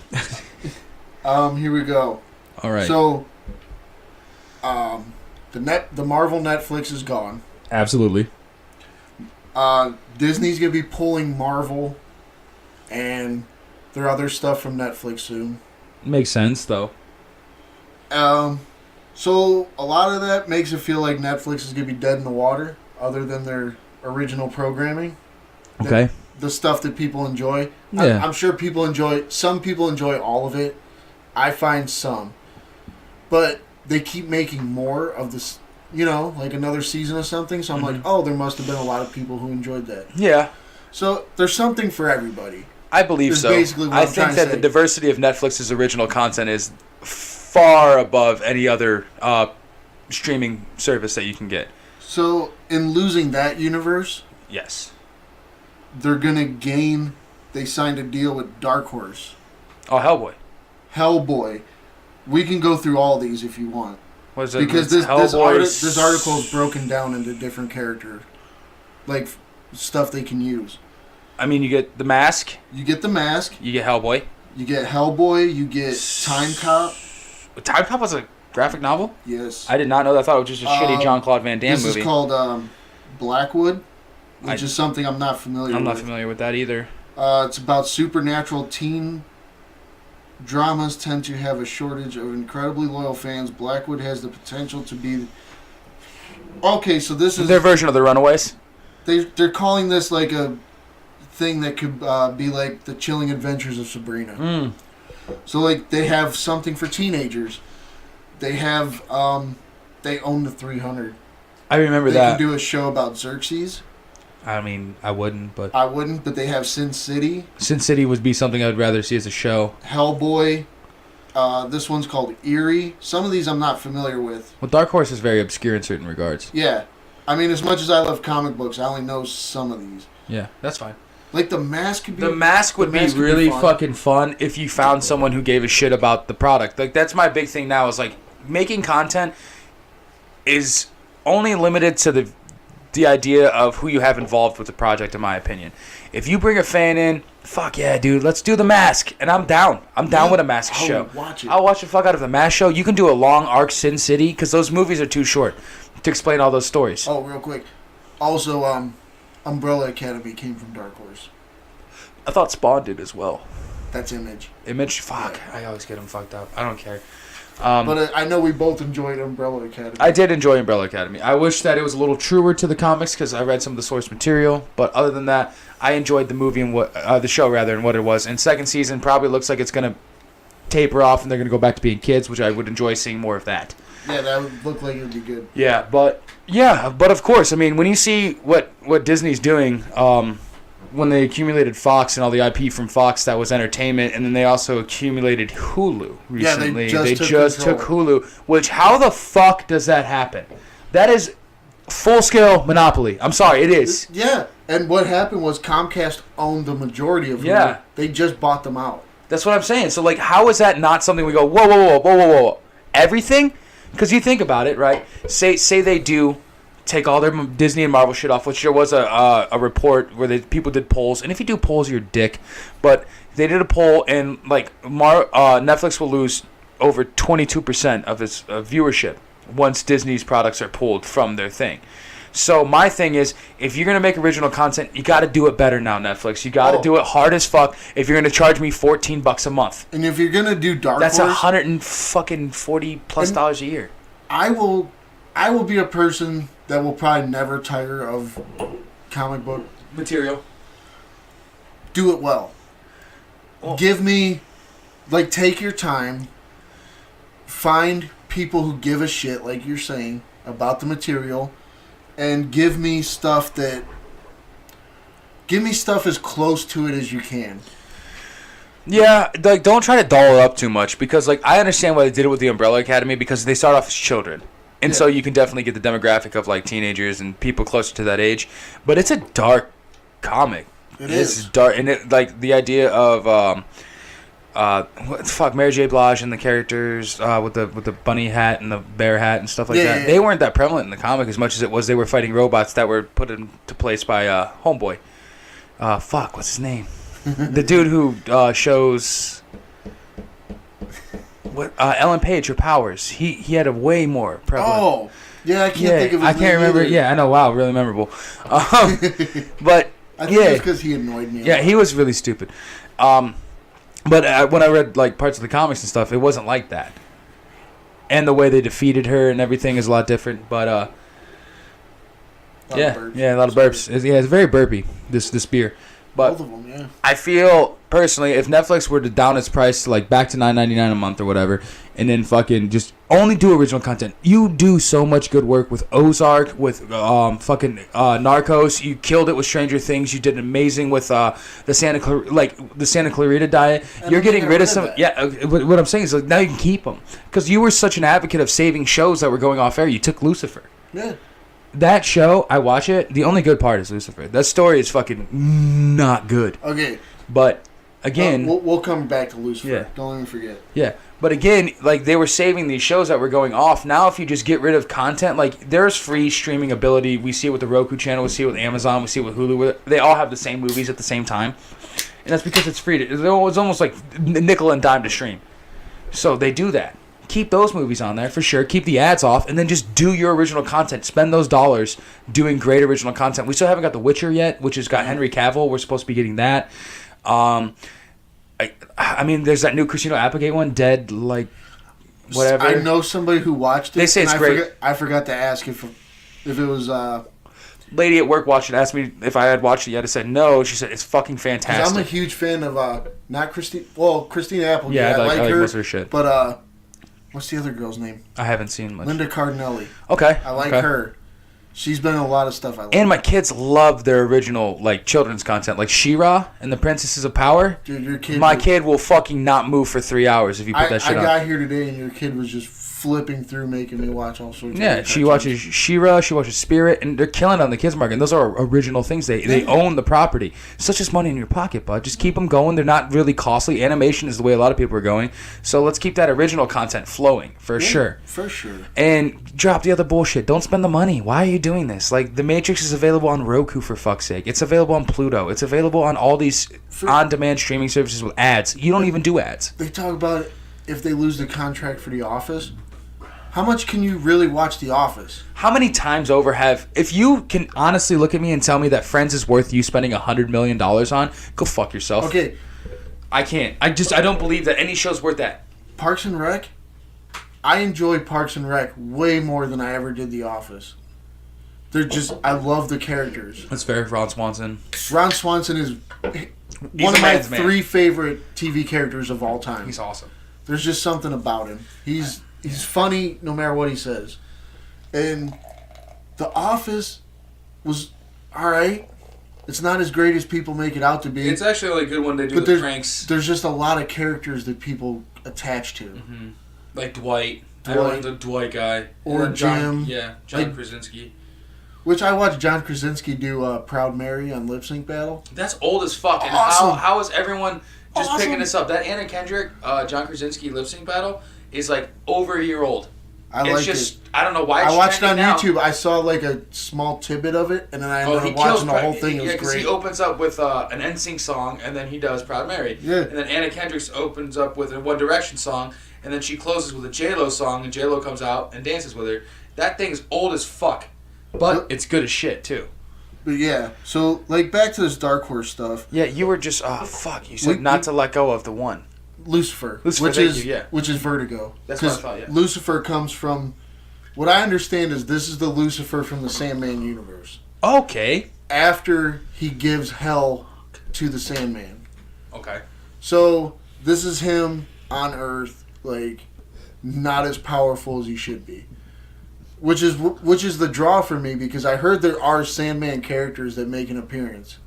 Here we go. All right. So, the Marvel Netflix is gone. Absolutely. Disney's gonna be pulling Marvel and their other stuff from Netflix soon. Makes sense, though. So a lot of that makes it feel like Netflix is gonna be dead in the water, other than their original programming. Okay. The stuff that people enjoy. Yeah. I'm sure people enjoy. Some people enjoy all of it. I find some, but they keep making more of this. You know, like another season of something. So I'm like, oh, there must have been a lot of people who enjoyed that. Yeah. So there's something for everybody. I believe Is so. basically what I I'm think trying to that say. the diversity of Netflix's original content is far above any other streaming service that you can get. So in losing that universe, Yes. they're gonna gain. They signed a deal with Dark Horse, Oh, Hellboy. Hellboy. We can go through all these if you want, What is it? because It's Hellboy. this article is broken down into different character, like stuff they can use. I mean, you get The Mask. You get the Mask. You get Hellboy. You get Hellboy. You get Time Cop. Time Cop was a graphic novel? Yes. I did not know that. I thought it was just a shitty Jean-Claude Van Damme This movie. is called Blackwood, which is something I'm not familiar with. I'm not familiar with that either. It's about supernatural teen dramas tend to have a shortage of incredibly loyal fans. Blackwood has the potential to be... Okay, so this is... Their version of The Runaways? They're calling this like a thing that could be like the Chilling Adventures of Sabrina. So like they have something for teenagers. They have... they own the 300. I remember They that. can do a show about Xerxes. I mean, I wouldn't, but I wouldn't, but they have Sin City, Sin City would be something I would rather see as a show. Hellboy. This one's called Eerie. Some of these I'm not familiar with. Well, Dark Horse is very obscure in certain regards. Yeah. I mean, as much as I love comic books, I only know some of these. Yeah, that's fine. Like The Mask could be... The Mask would be really fucking fun if you found someone who gave a shit about the product. Like, that's my big thing now is, like, making content is only limited to the idea of who you have involved with the project, in my opinion. If you bring a fan in, fuck yeah, dude, let's do The Mask. And I'm down. I'm down with a Mask show. Watch it. I'll watch the fuck out of The Mask show. You can do a long arc Sin City, because those movies are too short to explain all those stories. Oh, real quick. Also, Umbrella Academy came from Dark Horse. I thought Spawn did as well. That's Image. Image? Fuck. I always get them fucked up. I don't care. But I know we both enjoyed Umbrella Academy. I did enjoy Umbrella Academy. I wish that it was a little truer to the comics because I read some of the source material. But other than that, I enjoyed the movie and the show rather and what it was. And second season probably looks like it's gonna taper off and they're gonna go back to being kids, which I would enjoy seeing more of that. Yeah, that would look like it would be good. But of course, I mean, when you see what Disney's doing, when they accumulated Fox and all the IP from Fox that was entertainment, and then they also accumulated Hulu recently. Yeah, they just took Hulu, which how the fuck does that happen? That is full-scale monopoly. I'm sorry, it is. Yeah, and what happened was Comcast owned the majority of Hulu. Yeah. They just bought them out. That's what I'm saying. So, like, how is that not something we go, whoa, whoa, whoa, whoa, whoa, whoa. everything, because you think about it, right? Say they do take all their Disney and Marvel shit off, which there was a report where people did polls, and if you do polls, you're a dick. But they did a poll, and like Netflix will lose over 22% of its viewership once Disney's products are pulled from their thing. So my thing is, if you're gonna make original content, you got to do it better now, Netflix. You got to do it hard as fuck. If you're gonna charge me $14 a month, and if you're gonna do Dark Horse, that's $140+ a year. I will be a person that will probably never tire of comic book material. Do it well. Give me, like, take your time. Find people who give a shit, like you're saying, about the material. And give me stuff as close to it as you can. Yeah, like, don't try to doll it up too much, because, like, I understand why they did it with the Umbrella Academy, because they start off as children. And so you can definitely get the demographic of, like, teenagers and people closer to that age. But it's a dark comic. It's dark. And it, like, the idea of Mary J. Blige and the characters with the bunny hat and the bear hat and stuff like that. They weren't that prevalent in the comic as much as it was they were fighting robots that were put into place by Homeboy. What's his name? The dude who shows Ellen Page her powers. He had a way more prevalent. Oh, yeah, I can't think of his name. I can't remember. Either. Yeah, I know. Wow, really memorable. But I think it's because he annoyed me. Yeah, he was really stupid. But when I read, like, parts of the comics and stuff, it wasn't like that. And the way they defeated her and everything is a lot different. But a lot of burps. It's very burpy. This beer. But both of them, yeah. I feel personally, if Netflix were to down its price to, like, back to $9.99 a month or whatever, and then fucking just only do original content, you do so much good work with Ozark, with Narcos. You killed it with Stranger Things. You did amazing with the Santa Clarita Diet. And you're getting rid of some. that. Yeah, what I'm saying is, like, now you can keep them, because you were such an advocate of saving shows that were going off air. You took Lucifer. Yeah. That show, I watch it. The only good part is Lucifer. That story is fucking not good. Okay. But again, we'll come back to Lucifer. Yeah. Don't even forget. Yeah, but again, like, they were saving these shows that were going off. Now, if you just get rid of content, like, there's free streaming ability. We see it with the Roku channel. We see it with Amazon. We see it with Hulu. They all have the same movies at the same time, and that's because it's free. It's almost like nickel and dime to stream. So they do that. Keep those movies on there for sure. Keep the ads off, and then just do your original content. Spend those dollars doing great original content. We still haven't got The Witcher yet, which has got Henry Cavill. We're supposed to be getting that. I mean, there's that new Christina Applegate one, Dead, like, whatever. I know somebody who watched it. They say it's great. I forgot to ask if it was. Lady at work watched it, asked me if I had watched it yet. I said no. She said it's fucking fantastic. I'm a huge fan of not Christine. Well, Christina Applegate. Yeah, I like her. most of her shit. But what's the other girl's name? I haven't seen much. Linda Cardinelli. Okay. I like her. She's been in a lot of stuff I like. And my kids love their original, like, children's content, like She-Ra and the Princesses of Power. Dude, your kid. My kid will fucking not move for 3 hours if you put that shit on. I got here today and your kid was just flipping through, making me watch all sorts of Yeah, she watches She-Ra, she watches Spirit, and they're killing it on the kids market. And those are original things. They own the property. It's not just money in your pocket, bud. Just keep them going. They're not really costly. Animation is the way a lot of people are going. So let's keep that original content flowing, for sure. For sure. And drop the other bullshit. Don't spend the money. Why are you doing this? Like, The Matrix is available on Roku, for fuck's sake. It's available on Pluto. It's available on all these on-demand streaming services with ads. You don't even do ads. They talk about if they lose the contract for The Office. How much can you really watch The Office? How many times over if you can honestly look at me and tell me that Friends is worth you spending $100 million on, go fuck yourself. Okay. I can't. I don't believe that any show's worth that. Parks and Rec? I enjoy Parks and Rec way more than I ever did The Office. I love the characters. That's fair. Ron Swanson. Ron Swanson is one of my three favorite TV characters of all time. He's awesome. There's just something about him. He's funny no matter what he says. And The Office was alright. It's not as great as people make it out to be. It's actually a good one. They do the pranks. There's just a lot of characters that people attach to. Mm-hmm. Like Dwight. Everyone's a Dwight guy. Or Jim. John Krasinski. Which I watched John Krasinski do Proud Mary on Lip Sync Battle. That's old as fuck. And awesome. How is everyone just picking this up? That Anna Kendrick, John Krasinski lip sync battle is like over a year old. I It's like just it. I don't know why. It's I watched it on trending now. YouTube. I saw like a small tidbit of it, and then I ended He up kills watching the whole thing. It was because great. he opens up with an NSYNC song, and then he does "Proud Mary." Yeah. And then Anna Kendrick opens up with a One Direction song, and then she closes with a J-Lo song, and J-Lo comes out and dances with her. That thing's old as fuck, but it's good as shit too. But yeah, so like back to this Dark Horse stuff. Yeah, you were just fuck. You said not to let go of the one. Lucifer, Lucifer, which thank is you, yeah. which is Vertigo. That's what I thought, yeah. Lucifer comes from. What I understand is this is the Lucifer from the Sandman universe. Okay. After he gives hell to the Sandman. Okay. So this is him on Earth, like not as powerful as he should be. Which is the draw for me, because I heard there are Sandman characters that make an appearance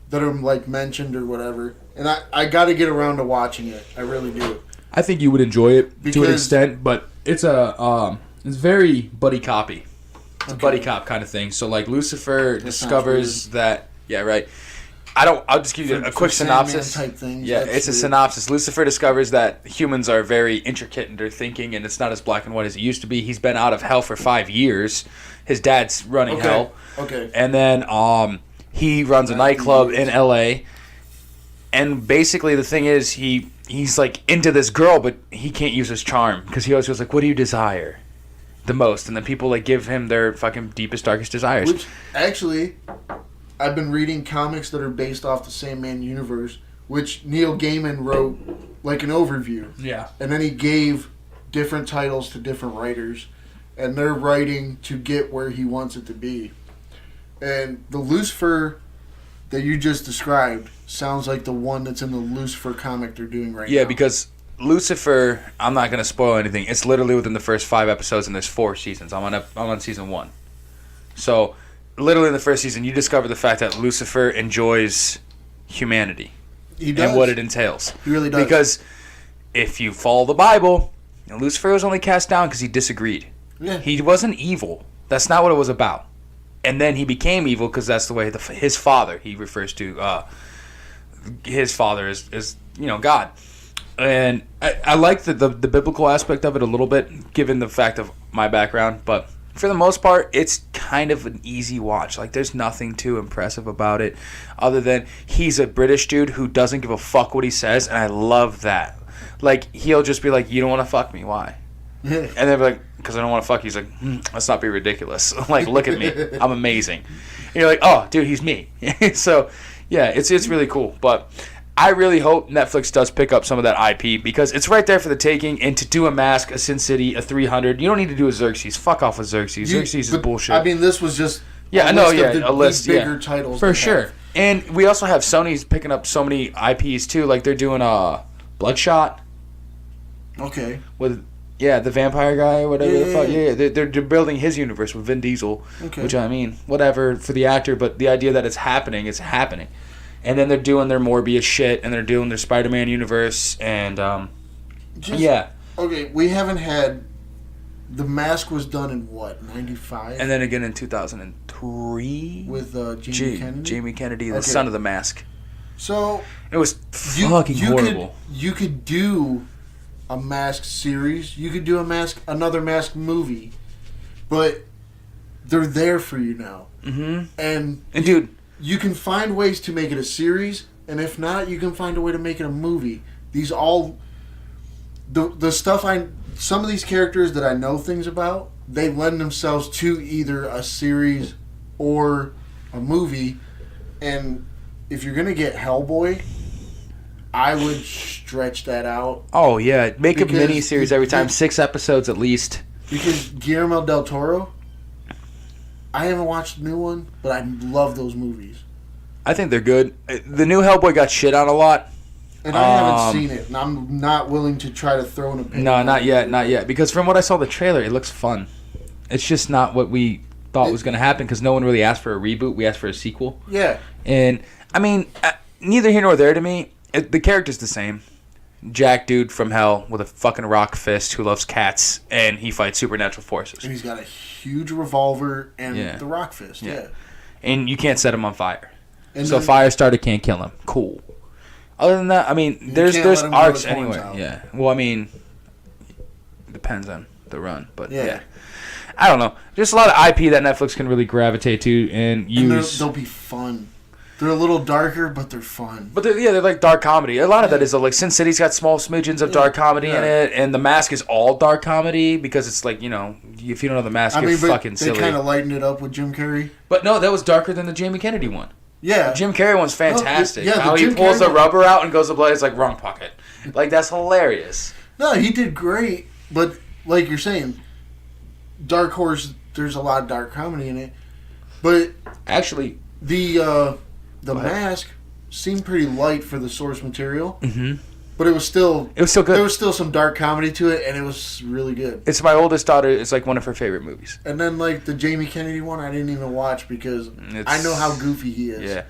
that are like mentioned or whatever, and I got to get around to watching it. I really do. I think you would enjoy it to an Because- extent, but it's it's very buddy copy. It's a buddy cop kind of thing. So like Lucifer discovers that right. I'll just give you a quick synopsis. Type things, Yeah, that's it's a weird. synopsis. Lucifer discovers that humans are very intricate in their thinking, and it's not as black and white as it used to be. He's been out of hell for 5 years. His dad's running hell. Okay. And then he runs a nightclub in LA. And basically the thing is he's like into this girl, but he can't use his charm because he always goes like, "What do you desire the most?" And then people like give him their fucking deepest, darkest desires. Which actually, I've been reading comics that are based off the Sandman universe, which Neil Gaiman wrote like an overview. Yeah. And then he gave different titles to different writers, and they're writing to get where he wants it to be. And the Lucifer that you just described sounds like the one that's in the Lucifer comic they're doing right now. Yeah, because Lucifer, I'm not going to spoil anything. It's literally within the first 5 episodes, and there's 4 seasons. I'm on season 1. So, literally in the first season, you discover the fact that Lucifer enjoys humanity. He does. And what it entails. He really does. Because if you follow the Bible, Lucifer was only cast down because he disagreed. Yeah. He wasn't evil. That's not what it was about. And then he became evil because that's the way his father, he refers to his father is God. And I like the biblical aspect of it a little bit, given the fact of my background. But for the most part, it's kind of an easy watch. Like, there's nothing too impressive about it other than he's a British dude who doesn't give a fuck what he says, and I love that. Like, he'll just be like, "You don't want to fuck me, why?" And they'll be like, "Because I don't want to fuck you." He's like, "Let's not be ridiculous. Like, look at me. I'm amazing." And you're like, "Oh, dude, he's me." So, yeah, it's really cool. But I really hope Netflix does pick up some of that IP, because it's right there for the taking. And to do a Mask, a Sin City, a 300, you don't need to do a Xerxes. Fuck off with Xerxes. Xerxes is bullshit. I mean, this was just Yeah, I know, yeah, a the list, bigger yeah. titles For they sure. have. And we also have Sony's picking up so many IPs too. Like, they're doing Bloodshot Okay. with the vampire guy or whatever Yeah, the fuck. yeah, Yeah, they're building his universe with Vin Diesel, Okay. which, I mean, whatever for the actor, but the idea that it's happening. And then they're doing their Morbius shit, and they're doing their Spider-Man universe, and Okay, we haven't had. The Mask was done in what, 95? and then again in 2003 with Jamie Kennedy. Jamie Kennedy, the Okay. son of the Mask. So It was fucking horrible. You could do a Mask series. You could do another Mask movie, but they're there for you now. Mm-hmm. And dude, you can find ways to make it a series, and if not, you can find a way to make it a movie. These all the stuff some of these characters that I know things about, they lend themselves to either a series or a movie. And if you're gonna get Hellboy, I would stretch that out, oh yeah, make a Because mini series every time, the- 6 episodes at least. because Guillermo del Toro, I haven't watched the new one, but I love those movies. I think they're good. The new Hellboy got shit on a lot. And I haven't seen it, and I'm not willing to try to throw an opinion. No, on not it. yet. Because from what I saw the trailer, it looks fun. It's just not what we thought was going to happen, because no one really asked for a reboot. We asked for a sequel. Yeah. And, I mean, neither here nor there to me. The character's the same. Jack dude from hell with a fucking rock fist who loves cats, and he fights supernatural forces. And he's got a huge revolver and Yeah. the rock fist. Yeah. And you can't set him on fire. And So then- Firestarter can't kill him. Cool. Other than that, I mean, there's can't let him grow arcs his horns anyway. out. Yeah. Well, I mean, depends on the run, but Yeah. yeah. I don't know. Just a lot of IP that Netflix can really gravitate to and use. They'll be fun. They're a little darker, but they're fun. But they're like dark comedy. A lot of that is like Sin City's got small smidgens of dark comedy in it, and The Mask is all dark comedy because it's like, you know, if you don't know The Mask, you're fucking silly. They kind of lightened it up with Jim Carrey. But no, that was darker than the Jamie Kennedy one. Yeah. The Jim Carrey one's fantastic. No, How he pulls the rubber out and goes to blood, it's like wrong pocket. Like, that's hilarious. No, he did great, but like you're saying, Dark Horse, there's a lot of dark comedy in it. But actually, the Mask seemed pretty light for the source material. Mm-hmm. But it was still good. There was still some dark comedy to it, and it was really good. It's my oldest daughter. It's like one of her favorite movies. And then like the Jamie Kennedy one, I didn't even watch because I know how goofy he is. Yeah,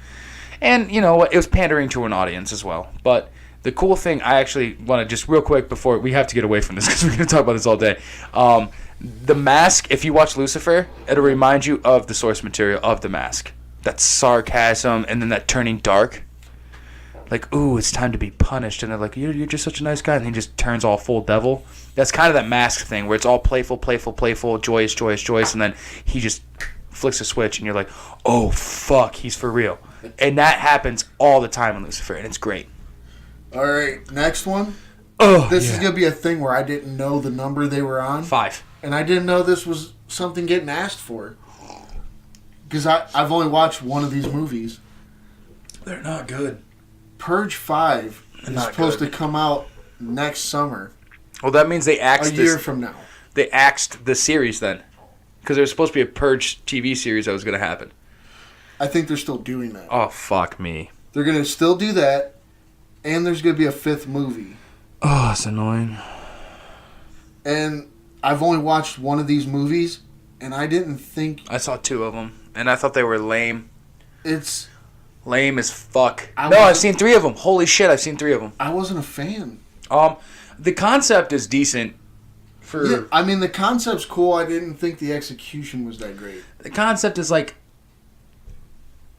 and you know what? It was pandering to an audience as well. But the cool thing, I actually want to just real quick before we have to get away from this because we're going to talk about this all day. The Mask. If you watch Lucifer, it'll remind you of the source material of The Mask. That sarcasm and then that turning dark. Like, ooh, it's time to be punished. And they're like, you're just such a nice guy. And he just turns all full devil. That's kind of that Mask thing where it's all playful, joyous. And then he just flicks a switch and you're like, oh, fuck, he's for real. And that happens all the time in Lucifer. And it's great. All right, next one. Oh, This is going to be a thing where I didn't know the number they were on. 5. And I didn't know this was something getting asked for. Because I've only watched one of these movies. They're not good. Purge 5 is Not supposed good. to come out next summer. Well, that means they A axed year from now. They axed the series then. Because there was supposed to be a Purge TV series that was going to happen. I think they're still doing that. Oh, fuck me. They're going to still do that. And there's going to be a 5th movie. Oh, it's annoying. And I've only watched one of these movies. And I didn't think... I saw 2 of them. And I thought they were lame. It's... Lame as fuck. I've seen 3 of them. Holy shit, I've seen 3 of them. I wasn't a fan. The concept is decent. Yeah, I mean, the concept's cool. I didn't think the execution was that great. The concept is like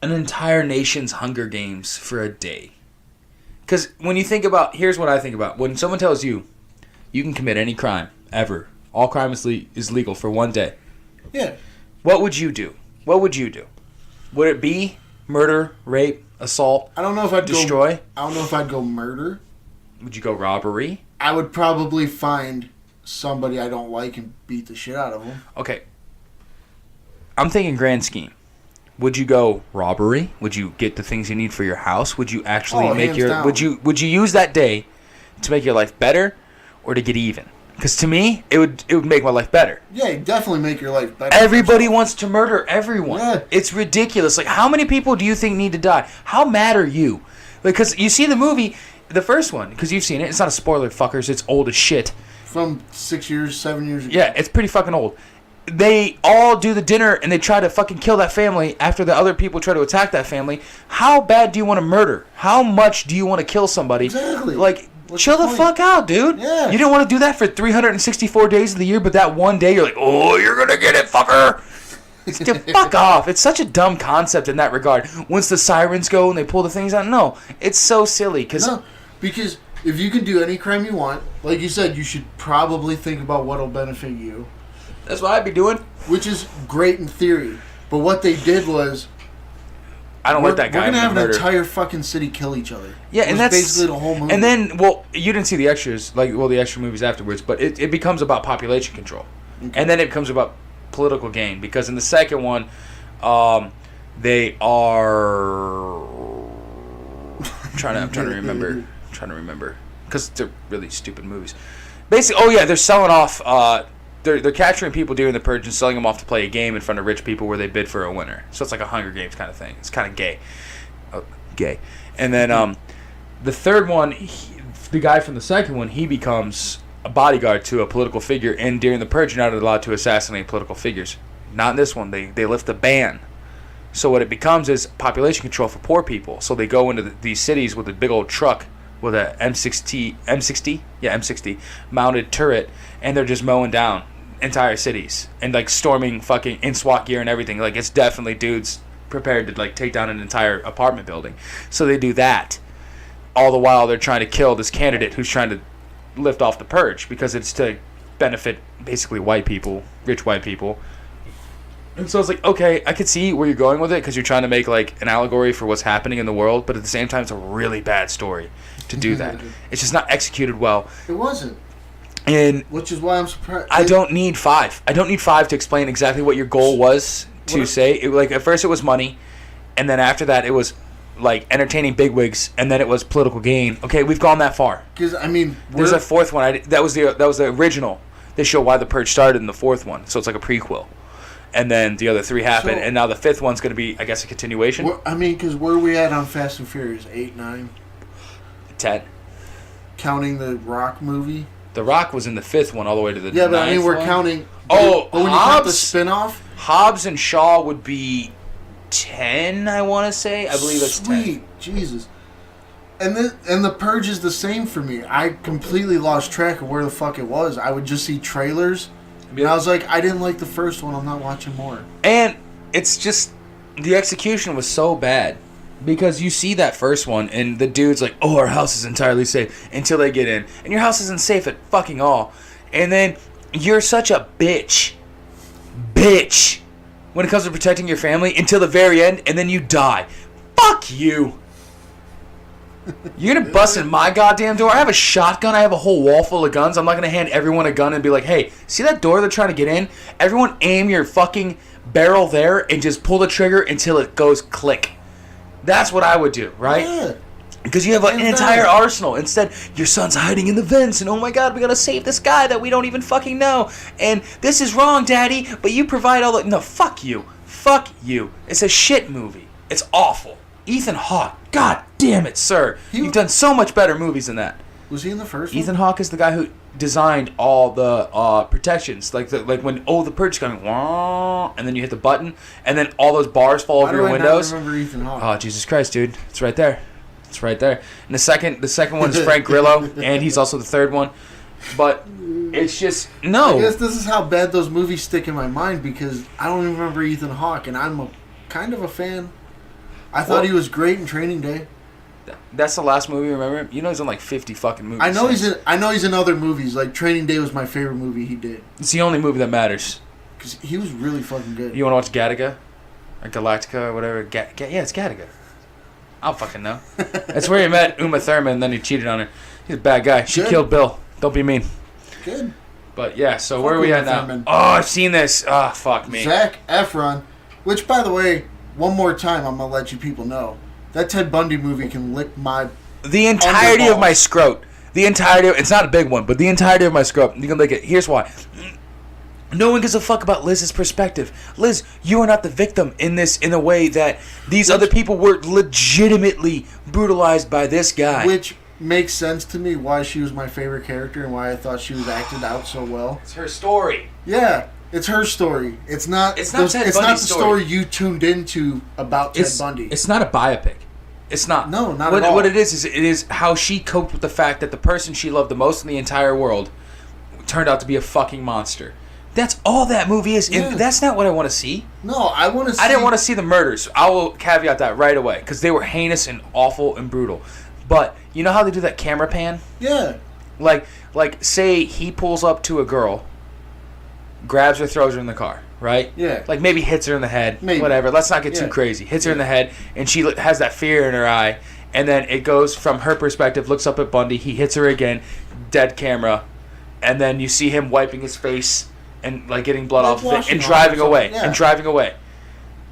an entire nation's Hunger Games for a day. Because when you think about... Here's what I think about. When someone tells you, you can commit any crime, ever. All crime is legal for one day. Yeah. What would you do? What would you do? Would it be murder, rape, assault, I don't know if I'd destroy? I don't know if I'd go murder. Would you go robbery? I would probably find somebody I don't like and beat the shit out of them. Okay. I'm thinking grand scheme. Would you go robbery? Would you get the things you need for your house? Would you actually make hands your... down. Would you use that day to make your life better or to get even? Because to me, it would make my life better. Yeah, it'd definitely make your life better. Everybody wants to murder everyone. Yeah. It's ridiculous. Like, how many people do you think need to die? How mad are you? Because you see the movie, the first one, because you've seen it. It's not a spoiler, fuckers. It's old as shit. From 6 years, 7 years ago. Yeah, it's pretty fucking old. They all do the dinner and they try to fucking kill that family after the other people try to attack that family. How bad do you want to murder? How much do you want to kill somebody? Exactly. Like, What's chill the the point? fuck out, dude. Yeah. You didn't want to do that for 364 days of the year, but that one day you're like, oh, you're going to get it, fucker. Fuck off. It's such a dumb concept in that regard. Once the sirens go and they pull the things out, no. It's so silly. No, because if you can do any crime you want, like you said, you should probably think about what'll benefit you. That's what I'd be doing. Which is great in theory. But what they did was... I don't like that guy. We're going to have an murder. entire fucking city kill each other. Yeah, and that's basically the whole movie. And then, well, you didn't see the extras, the extra movies afterwards, but it becomes about population control, and then it becomes about political gain because in the second one, they are I'm trying to remember because they're really stupid movies. Basically, they're selling off. They're capturing people during the purge and selling them off to play a game in front of rich people where they bid for a winner. So it's like a Hunger Games kind of thing. It's kind of gay. Gay. And then the third one, the guy from the second one, he becomes a bodyguard to a political figure. And during the purge, you're not allowed to assassinate political figures. Not in this one. They lift the ban. So what it becomes is population control for poor people. So they go into these cities with a big old truck with a M60 mounted turret, and they're just mowing down entire cities and like storming fucking in SWAT gear and everything. Like it's definitely dudes prepared to like take down an entire apartment building. So they do that. All the while they're trying to kill this candidate who's trying to lift off the purge because it's to benefit basically white people, rich white people. And so I was like, okay, I could see where you're going with it because you're trying to make like an allegory for what's happening in the world, but at the same time, it's a really bad story to do that. It's just not executed well. It wasn't. And which is why I'm surprised. I don't need 5. I don't need 5 to explain exactly what your goal was to say. It, like at first it was money, and then after that it was like entertaining bigwigs, and then it was political gain. Okay, we've gone that far. Because I mean, there's a 4th one. That was the original. They show why the purge started in the 4th one, so it's like a prequel. And then the other 3 happened, and now the 5th one's going to be, I guess, a continuation. I mean, because where are we at on Fast and Furious? 8, 9? 10. Counting the Rock movie? The Rock was in the 5th one all the way to the 9th. Yeah, but I mean, we're one. counting... Oh, when you count the spin-off? Hobbs and Shaw would be 10, I want to say. I believe it's 10. Sweet, Jesus. And the Purge is the same for me. I completely lost track of where the fuck it was. I would just see trailers... And I was like, I didn't like the first one. I'm not watching more. And it's just, the execution was so bad. Because you see that first one, and the dude's like, oh, our house is entirely safe. Until they get in. And your house isn't safe at fucking all. And then, you're such a bitch. Bitch. When it comes to protecting your family, until the very end, and then you die. Fuck you. You're going to bust in my goddamn door? I have a shotgun. I have a whole wall full of guns. I'm not going to hand everyone a gun and be like, hey, see that door they're trying to get in? Everyone aim your fucking barrel there and just pull the trigger until it goes click. That's what I would do, right? Yeah. Because you have an entire arsenal. Instead, your son's hiding in the vents, and oh my god, we gotta save this guy that we don't even fucking know. And this is wrong, Daddy, but you provide all the... No, fuck you. Fuck you. It's a shit movie. It's awful. Ethan Hawke. God damn it, sir. You've done so much better movies than that. Was he in the first one? Ethan Hawke is the guy who designed all the protections. Like when, the purge is coming, wah, and then you hit the button, and then all those bars fall over your windows. I don't remember Ethan Hawke. Oh, Jesus Christ, dude. It's right there. It's right there. And the second one is Frank Grillo, and he's also the third one. But it's just, no. I guess this is how bad those movies stick in my mind, because I don't even remember Ethan Hawke, and I'm kind of a fan. I thought he was great in Training Day. That's the last movie you remember? You know he's in like 50 fucking movies. I know he's in other movies. Like Training Day was my favorite movie he did. It's the only movie that matters. Because he was really fucking good. You want to watch Gattaca? Or Galactica or whatever? Yeah, it's Gattaca. I don't fucking know. That's where he met Uma Thurman and then he cheated on her. He's a bad guy. She killed Bill. Don't be mean. Good. But yeah, so where are we at now? Thurman. Oh, I've seen this. Oh, fuck me. Zac Efron, which by the way, one more time I'm going to let you people know. That Ted Bundy movie can lick my... The entirety of my scrot. It's not a big one, but the entirety of my scrot. You can lick it. Here's why. No one gives a fuck about Liz's perspective. Liz, you are not the victim in this, in the way that these other people were legitimately brutalized by this guy. Which makes sense to me why she was my favorite character and why I thought she was acted out so well. It's her story. Yeah, it's her story. It's not the story you tuned into about Ted Bundy. It's not a biopic. It's not. No, not at all. What it is how she coped with the fact that the person she loved the most in the entire world turned out to be a fucking monster. That's all that movie is. Yeah. And that's not what I want to see. No, I want to see... I didn't want to see the murders. I will caveat that right away. Because they were heinous and awful and brutal. But, you know how they do that camera pan? Yeah. Like say he pulls up to a girl, grabs her, throws her in the car, right? Yeah. Like maybe hits her in the head. Maybe. Whatever. Let's not get too crazy. Hits her in the head, and she has that fear in her eye. And then it goes from her perspective, looks up at Bundy. He hits her again. Dead camera. And then you see him wiping his face and like getting blood off of it and driving away. Yeah. And driving away.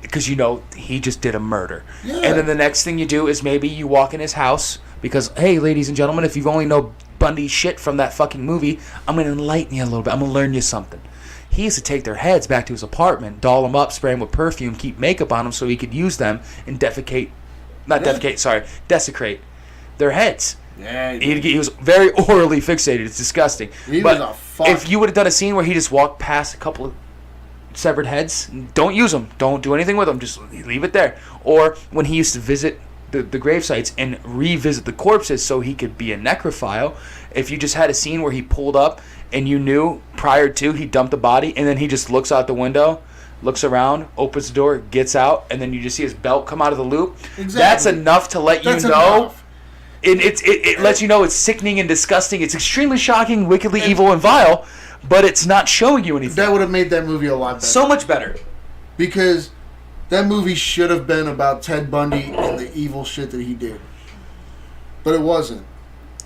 Because you know he just did a murder. Yeah. And then the next thing you do is maybe you walk in his house because, hey, ladies and gentlemen, if you've only know Bundy shit from that fucking movie, I'm going to enlighten you a little bit. I'm going to learn you something. He used to take their heads back to his apartment, doll them up, spray them with perfume, keep makeup on them so he could use them and desecrate their heads. Yeah, he was very orally fixated. It's disgusting. If you would have done a scene where he just walked past a couple of severed heads, don't use them. Don't do anything with them. Just leave it there. Or when he used to visit the grave sites and revisit the corpses so he could be a necrophile, if you just had a scene where he pulled up and you knew prior to he dumped the body and then he just looks out the window, looks around, opens the door, gets out, and then you just see his belt come out of the loop. Exactly. That's enough to let you know. Enough. It lets you know it's sickening and disgusting. It's extremely shocking, wickedly evil, and vile. but it's not showing you anything. That would have made that movie a lot better. So much better. Because that movie should have been about Ted Bundy and the evil shit that he did. But it wasn't.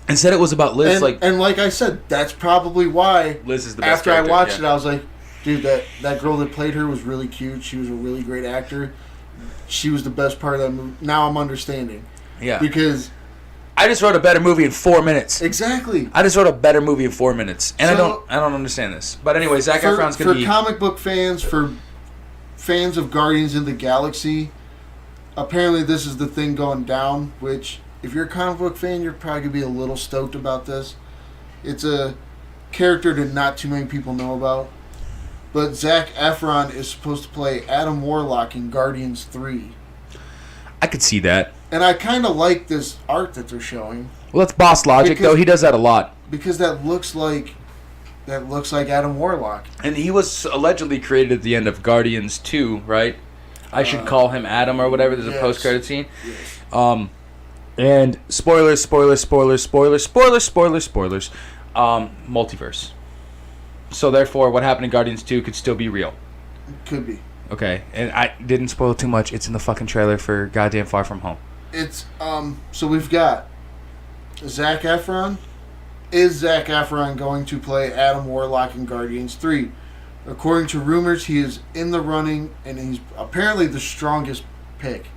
Instead, it was about Liz. And like I said, that's probably why. Liz is the best after character, I watched it, I was like, dude, that girl that played her was really cute. She was a really great actor. She was the best part of that movie. Now I'm understanding. Yeah. Because I just wrote a better movie in 4 minutes. Exactly. I just wrote a better movie in 4 minutes, and so, I don't understand this. But anyway, Zac Efron's gonna be for comic book fans, for fans of Guardians of the Galaxy. Apparently, this is the thing going down. Which, if you're a comic book fan, you're probably gonna be a little stoked about this. It's a character that not too many people know about. But Zac Efron is supposed to play Adam Warlock in Guardians 3. I could see that. And I kind of like this art that they're showing. Well, that's Boss Logic, though. He does that a lot. Because that looks like Adam Warlock. And he was allegedly created at the end of Guardians 2, right? I should call him Adam or whatever. There's a post-credit scene. Yes. And spoilers. Multiverse. So therefore, what happened in Guardians 2 could still be real. Could be. Okay, and I didn't spoil too much. It's in the fucking trailer for goddamn Far From Home. It's so we've got Zac Efron. Is Zac Efron going to play Adam Warlock in Guardians 3? According to rumors, he is in the running, and he's apparently the strongest pick.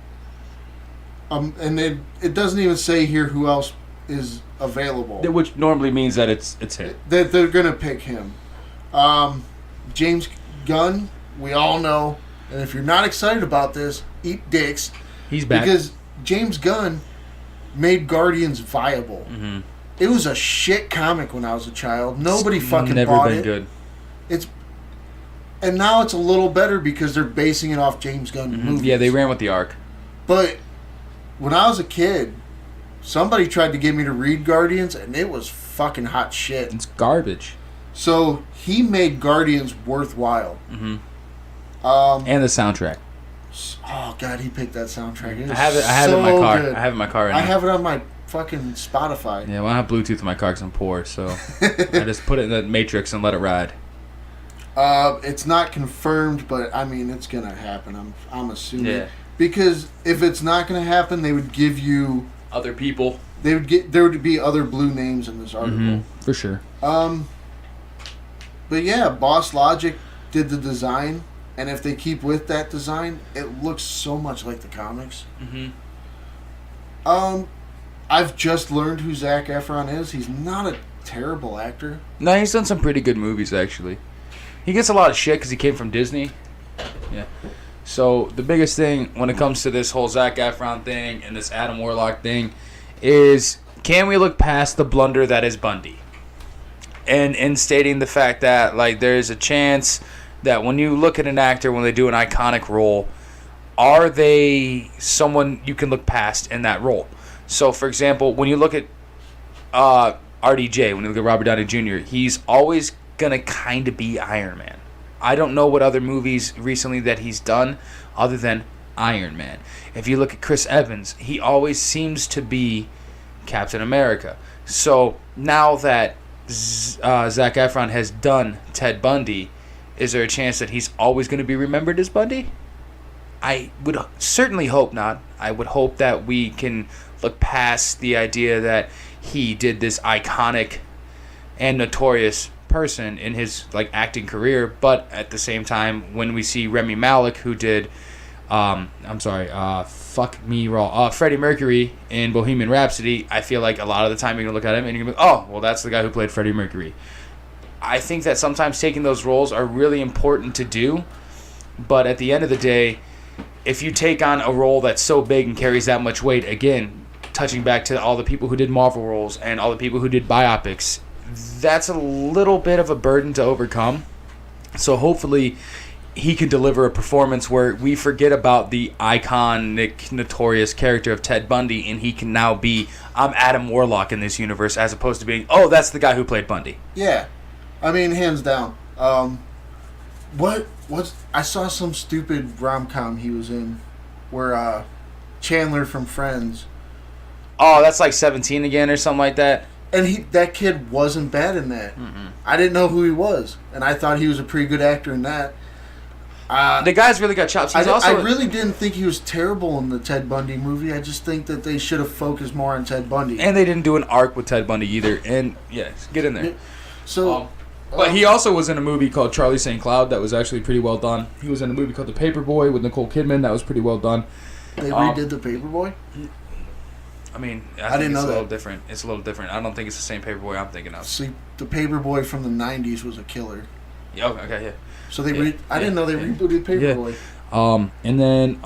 And it doesn't even say here who else is available. Which normally means that it's him. That they're gonna pick him. James Gunn, we all know, and if you're not excited about this, eat dicks. He's back. Because James Gunn made Guardians viable. Mm-hmm. It was a shit comic when I was a child. Nobody fucking never bought been it. Good. And now it's a little better because they're basing it off James Gunn movies. Yeah, they ran with the arc. But when I was a kid, somebody tried to get me to read Guardians, and it was fucking hot shit. It's garbage. So he made Guardians worthwhile. Mm-hmm. And the soundtrack. Oh god, he picked that soundtrack. I have it in my car. Good. I have it in my car right I now. have it on my fucking Spotify. Yeah, well, I have Bluetooth in my car because I'm poor, so I just put it in the Matrix and let it ride. It's not confirmed, but I mean it's gonna happen. I'm assuming. Yeah. Because if it's not gonna happen, they would give you other people. There would be other blue names in this article. Mm-hmm, for sure. But yeah, Boss Logic did the design, and if they keep with that design, it looks so much like the comics. Mm-hmm. I've just learned who Zac Efron is. He's not a terrible actor. No, he's done some pretty good movies, actually. He gets a lot of shit because he came from Disney. Yeah. So, the biggest thing when it comes to this whole Zac Efron thing and this Adam Warlock thing is, can we look past the blunder that is Bundy? And in stating the fact that, like, there's a chance that when you look at an actor, when they do an iconic role, are they someone you can look past in that role? So, for example, when you look at RDJ, when you look at Robert Downey Jr., he's always going to kind of be Iron Man. I don't know what other movies recently that he's done other than Iron Man. If you look at Chris Evans, he always seems to be Captain America. So, now that Zac Efron has done Ted Bundy, is there a chance that he's always going to be remembered as Bundy? I would certainly hope not. I would hope that we can look past the idea that he did this iconic and notorious person in his like acting career, but at the same time, when we see Rami Malek, who did Freddie Mercury in Bohemian Rhapsody, I feel like a lot of the time you're gonna look at him and you're gonna be, oh, well, that's the guy who played Freddie Mercury. I think that sometimes taking those roles are really important to do, but at the end of the day, if you take on a role that's so big and carries that much weight, again, touching back to all the people who did Marvel roles and all the people who did biopics, that's a little bit of a burden to overcome. So hopefully he can deliver a performance where we forget about the iconic, notorious character of Ted Bundy, and he can now be, I'm Adam Warlock in this universe, as opposed to being, oh, that's the guy who played Bundy. Yeah. I mean, hands down. I saw some stupid rom-com he was in where Chandler from Friends. Oh, that's like 17 again or something like that? And that kid wasn't bad in that. I didn't know who he was, and I thought he was a pretty good actor in that. The guy's really got chops. He's I really didn't think he was terrible in the Ted Bundy movie. I just think that they should have focused more on Ted Bundy. And they didn't do an arc with Ted Bundy either. And, get in there. So, but he also was in a movie called Charlie St. Cloud that was actually pretty well done. He was in a movie called The Paperboy with Nicole Kidman that was pretty well done. they redid The Paperboy? I mean, I didn't know it's a that. little different. It's a little different. I don't think it's the same Paperboy I'm thinking of. See, The Paperboy from the 90s was a killer. Yeah, okay, yeah. So I didn't know they rebooted Paperboy. And then,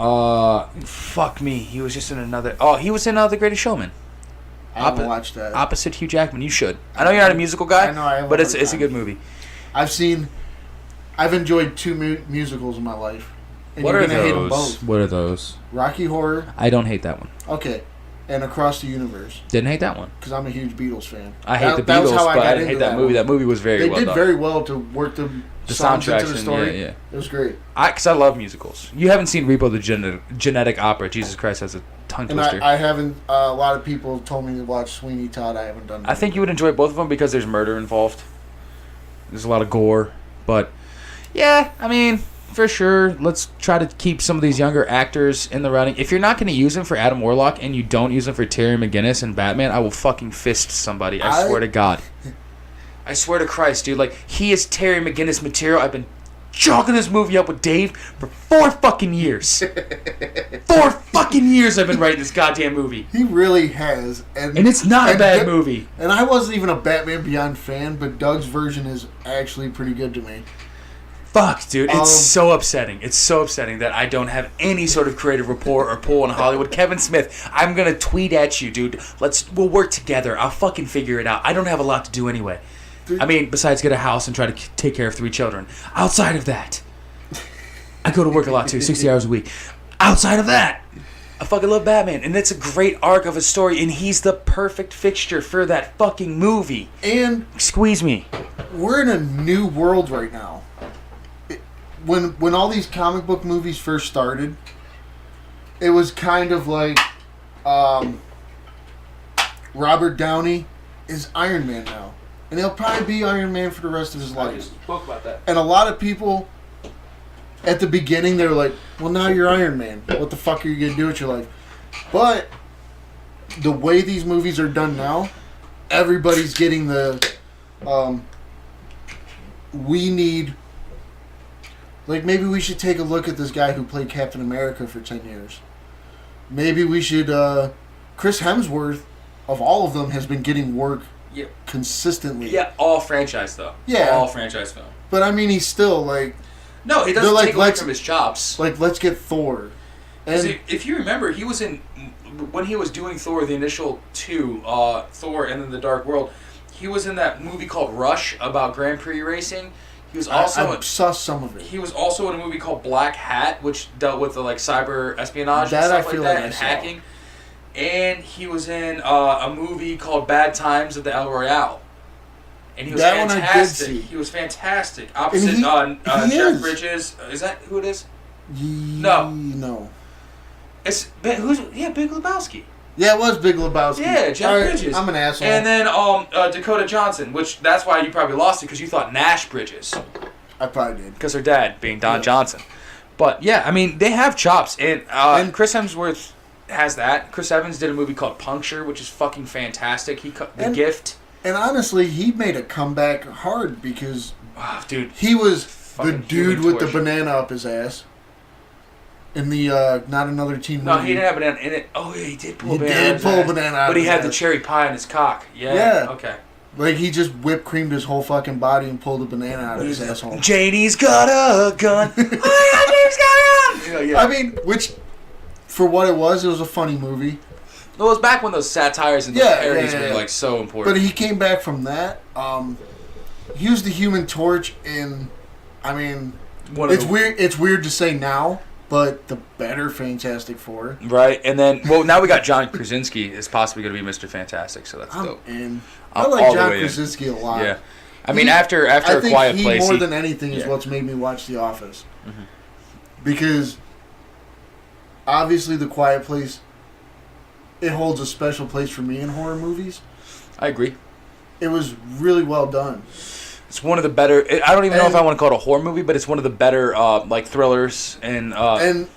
fuck me, he was just in another. Oh, he was in The Greatest Showman. I haven't watched that. Opposite Hugh Jackman. You should. I know you're not a musical guy. I know, I have but a it's hard a time. good movie. I've enjoyed two musicals in my life. And What you're are gonna hate them those? both. What are those? Rocky Horror, I don't hate that one. okay, and Across the Universe, Didn't hate that one. because I'm a huge Beatles fan. I hate the that was Beatles, how I but got I didn't into hate that movie. one. That movie was very They well did done. very well to work the songs into the soundtracks story. yeah. It was great. Because I love musicals. You haven't seen Repo the Genetic Opera. Jesus Christ, that's a tongue And twister. I haven't. A lot of people told me to watch Sweeney Todd. I haven't done that. I think you would enjoy both of them because there's murder involved. There's a lot of gore. But, yeah, I mean, for sure, let's try to keep some of these younger actors in the running. If you're not going to use them for Adam Warlock and you don't use them for Terry McGinnis and Batman, I will fucking fist somebody. I swear to God. I swear to Christ, dude. Like, he is Terry McGinnis material. I've been chalking this movie up with Dave for 4 fucking years. 4 fucking years I've been writing this goddamn movie. He really has, and it's not a bad movie. And I wasn't even a Batman Beyond fan, but Doug's version is actually pretty good to me. Fuck, dude. It's so upsetting. It's so upsetting that I don't have any sort of creative rapport or pull in Hollywood. Kevin Smith, I'm going to tweet at you, dude. We'll work together. I'll fucking figure it out. I don't have a lot to do anyway. I mean, besides get a house and try to take care of 3 children. Outside of that, I go to work a lot too, 60 hours a week. Outside of that, I fucking love Batman. And it's a great arc of a story, and he's the perfect fixture for that fucking movie. And Squeeze me. we're in a new world right now. When all these comic book movies first started, it was kind of like Robert Downey is Iron Man now. And he'll probably be Iron Man for the rest of his life. I just spoke about that. And a lot of people, at the beginning, they were like, well, now you're Iron Man. What the fuck are you going to do with your life? But the way these movies are done now, everybody's getting the... we need... Like, maybe we should take a look at this guy who played Captain America for 10 years. Maybe we should... Chris Hemsworth, of all of them, has been getting work consistently. Yeah, all franchise, though. Yeah. All franchise film. But, I mean, he's still, like... No, he doesn't like, take away let's- from his chops. Like, let's get Thor. 'Cause And if you remember, he was in... When he was doing Thor, the initial 2, Thor and then The Dark World, he was in that movie called Rush about Grand Prix racing. He was also... I saw some of it. He was also in a movie called Black Hat, which dealt with the cyber espionage That and I stuff feel like that, like I and saw. hacking. And he was in a movie called Bad Times at the El Royale. And he was That one I did fantastic. see. He was fantastic. Opposite he Jeff is. Bridges. Is that who it is? No. It's Big Lebowski. Yeah, it was Big Lebowski. Yeah, Jeff All right, Bridges. I'm an asshole. And then Dakota Johnson, which that's why you probably lost it because you thought Nash Bridges I probably did. because her dad being Don Yeah. Johnson. But yeah, I mean they have chops, and Chris Hemsworth has that. Chris Evans did a movie called Puncture, which is fucking fantastic. The Gift. And honestly, he made a comeback hard because Oh, dude, he was the Fucking dude Human with the Torch. banana up his ass. In the Not Another Teen no, movie. he didn't have a banana in it. Oh yeah, he did pull He a banana. did out of his pull a ass. banana out but he of had his the ass. cherry pie in his cock. Yeah. Yeah. Okay. Like, he just whipped creamed his whole fucking body and pulled a banana out of his asshole. JD's got a gun. Oh my God, JD's got a gun. Yeah. I mean, which, for what it was a funny movie. Well, it was back when those satires and those Yeah, parodies yeah, yeah. were like so important. But he came back from that. He used the Human Torch in, I mean, it's weird. It's weird to say now, but the better Fantastic Four. Right, and then now we got John Krasinski is possibly going to be Mr. Fantastic, so that's I'm dope. in. I'm I like all the John way in. Krasinski a lot. Yeah, I mean after I A think Quiet he Place, more than anything is yeah. what's made me watch The Office. Mm-hmm. Because obviously The Quiet Place, it holds a special place for me in horror movies. I agree. it was really well done. It's one of the better. I don't even know if I want to call it a horror movie, but it's one of the better like thrillers and it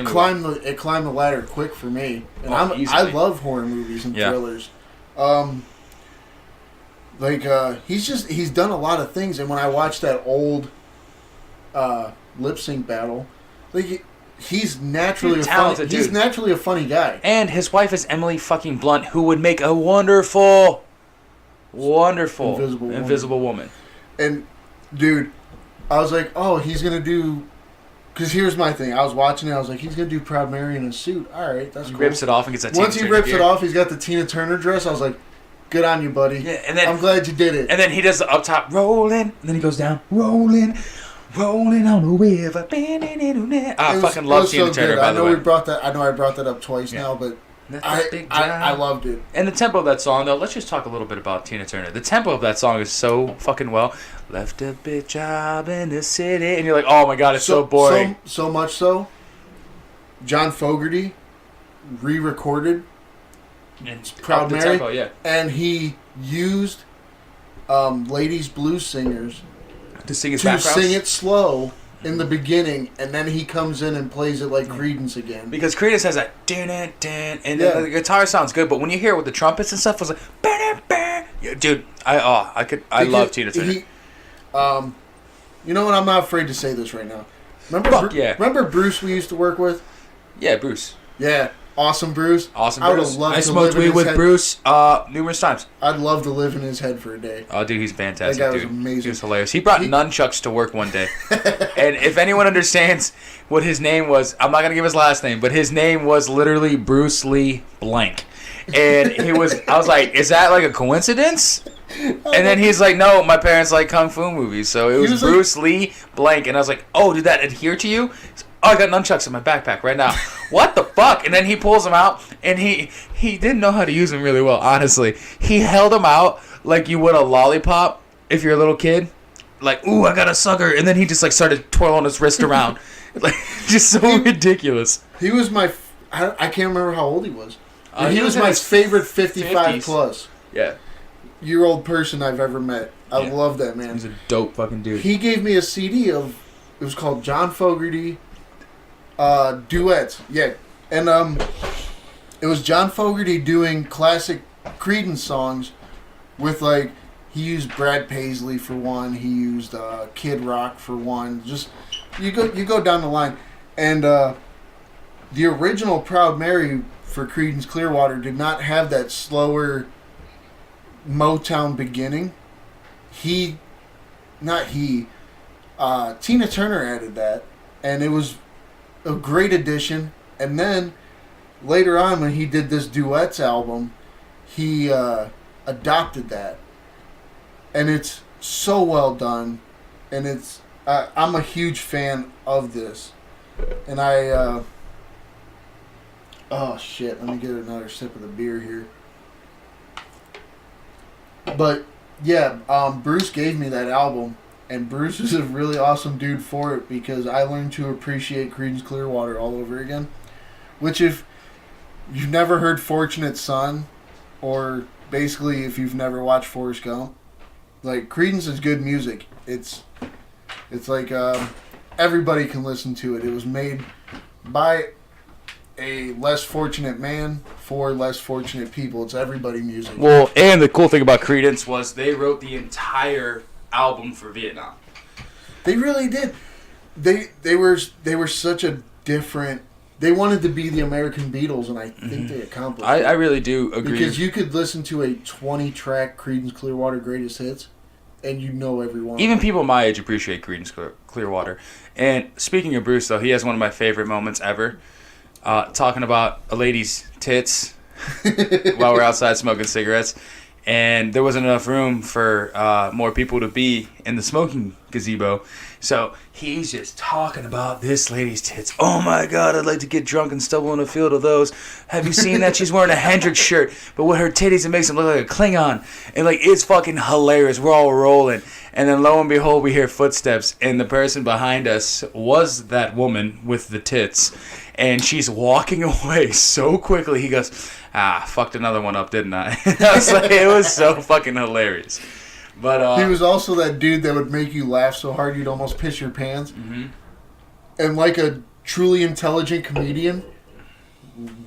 climbed the ladder quick for me. And I love horror movies and thrillers. He's done a lot of things, and when I watched that old lip sync battle, like he's naturally he's naturally a funny guy. And his wife is Emily fucking Blunt, who would make a wonderful invisible woman. And dude, I was like, oh, he's gonna do. Because here's my thing. I was watching it. I was like, he's gonna do Proud Mary in a suit. All right, that's cool. He rips it off and gets that. Once he rips it off, he's got the Tina Turner dress. I was like, good on you, buddy. Yeah, and then I'm glad you did it. And then he does the up top rolling, and then he goes down rolling on the river. I fucking love Tina Turner. By the way, I know I brought that up twice now, but I loved it. And the tempo of that song, though, let's just talk a little bit about Tina Turner. The tempo of that song is so fucking well. Left a big job in the city, and you're like, oh my god, it's so boring. So much so, John Fogerty re-recorded Proud Mary, tempo, and he used ladies blues singers to sing it slow in the beginning, and then he comes in and plays it like Creedence again. Because Creedence has that dun and the guitar sounds good, but when you hear it with the trumpets and stuff, it was like dude, I love Tina Turner. You know what? I'm not afraid to say this right now. Remember Bruce we used to work with? Yeah, Bruce. Yeah, awesome Bruce. I would have loved to smoked weed with Bruce numerous times. I'd love to live in his head for a day. Oh, dude, he's fantastic. That guy was amazing. He was hilarious. He brought nunchucks to work one day. And if anyone understands what his name was, I'm not going to give his last name, but his name was literally Bruce Lee Blank. And I was like, is that like a coincidence? And then he's like, no, my parents like Kung Fu movies. So it was Bruce Lee Blank. And I was like, oh, did that adhere to you? Oh, I got nunchucks in my backpack right now. What the fuck? And then he pulls them out, and he didn't know how to use them really well, honestly. He held them out like you would a lollipop if you're a little kid. Like, ooh, I got a sucker. And then he just like started twirling his wrist around. Like, just so ridiculous. He was I can't remember how old he was. He was my favorite 55 plus year old person I've ever met. I love that man. He's a dope fucking dude. He gave me a CD it was called John Fogerty duets. Yeah. And it was John Fogerty doing classic Creedence songs with like, he used Brad Paisley for one, he used Kid Rock for one. Just you go down the line. And the original Proud Mary for Creedence Clearwater did not have that slower Motown beginning. Tina Turner added that, and it was a great addition. And then later on, when he did this duets album, he adopted that, and it's so well done. And it's I'm a huge fan of this, and oh shit, let me get another sip of the beer here. But yeah, Bruce gave me that album, and Bruce is a really awesome dude for it, because I learned to appreciate Creedence Clearwater all over again. Which, if you've never heard Fortunate Son, or basically if you've never watched Forrest Gump, like, Creedence is good music. It's like everybody can listen to it. It was made by a less fortunate man for less fortunate people. It's everybody music. Well, and the cool thing about Creedence was they wrote the entire album for Vietnam. They really did. They were such a different. They wanted to be the American Beatles, and I think they accomplished it. I really do agree. Because you could listen to a 20-track Creedence Clearwater Greatest Hits, and you know every one. Even people my age appreciate Creedence Clearwater. And speaking of Bruce, though, he has one of my favorite moments ever. Talking about a lady's tits while we're outside smoking cigarettes, and there wasn't enough room for more people to be in the smoking gazebo. So he's just talking about this lady's tits. Oh my God, I'd like to get drunk and stumble in a field of those. Have you seen that? She's wearing a Hendrix shirt, but with her titties, it makes them look like a Klingon. And like, it's fucking hilarious. We're all rolling. And then lo and behold, we hear footsteps, and the person behind us was that woman with the tits. And she's walking away so quickly. He goes, fucked another one up, didn't I? I was like, it was so fucking hilarious. But he was also that dude that would make you laugh so hard you'd almost piss your pants. Mm-hmm. And like a truly intelligent comedian,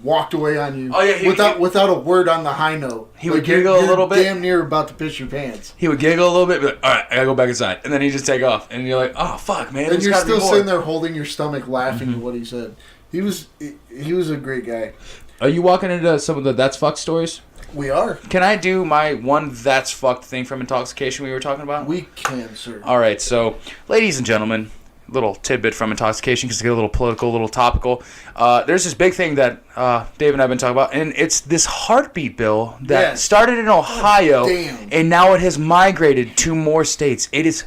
walked away on you. Oh, yeah, without a word on the high note. He would giggle a little bit. Damn near about to piss your pants. He would giggle a little bit, be like, all right, I gotta go back inside. And then he'd just take off. And you're like, oh, fuck, man. And you're still sitting there holding your stomach laughing at what he said. He was a great guy. Are you walking into some of the That's Fucked stories? We are. Can I do my one That's Fucked thing from Intoxication we were talking about? We can, sir. All right, so, ladies and gentlemen, little tidbit from Intoxication because to get a little political, a little topical. There's this big thing that Dave and I have been talking about, and it's this heartbeat bill that started in Ohio, and now it has migrated to more states. It is...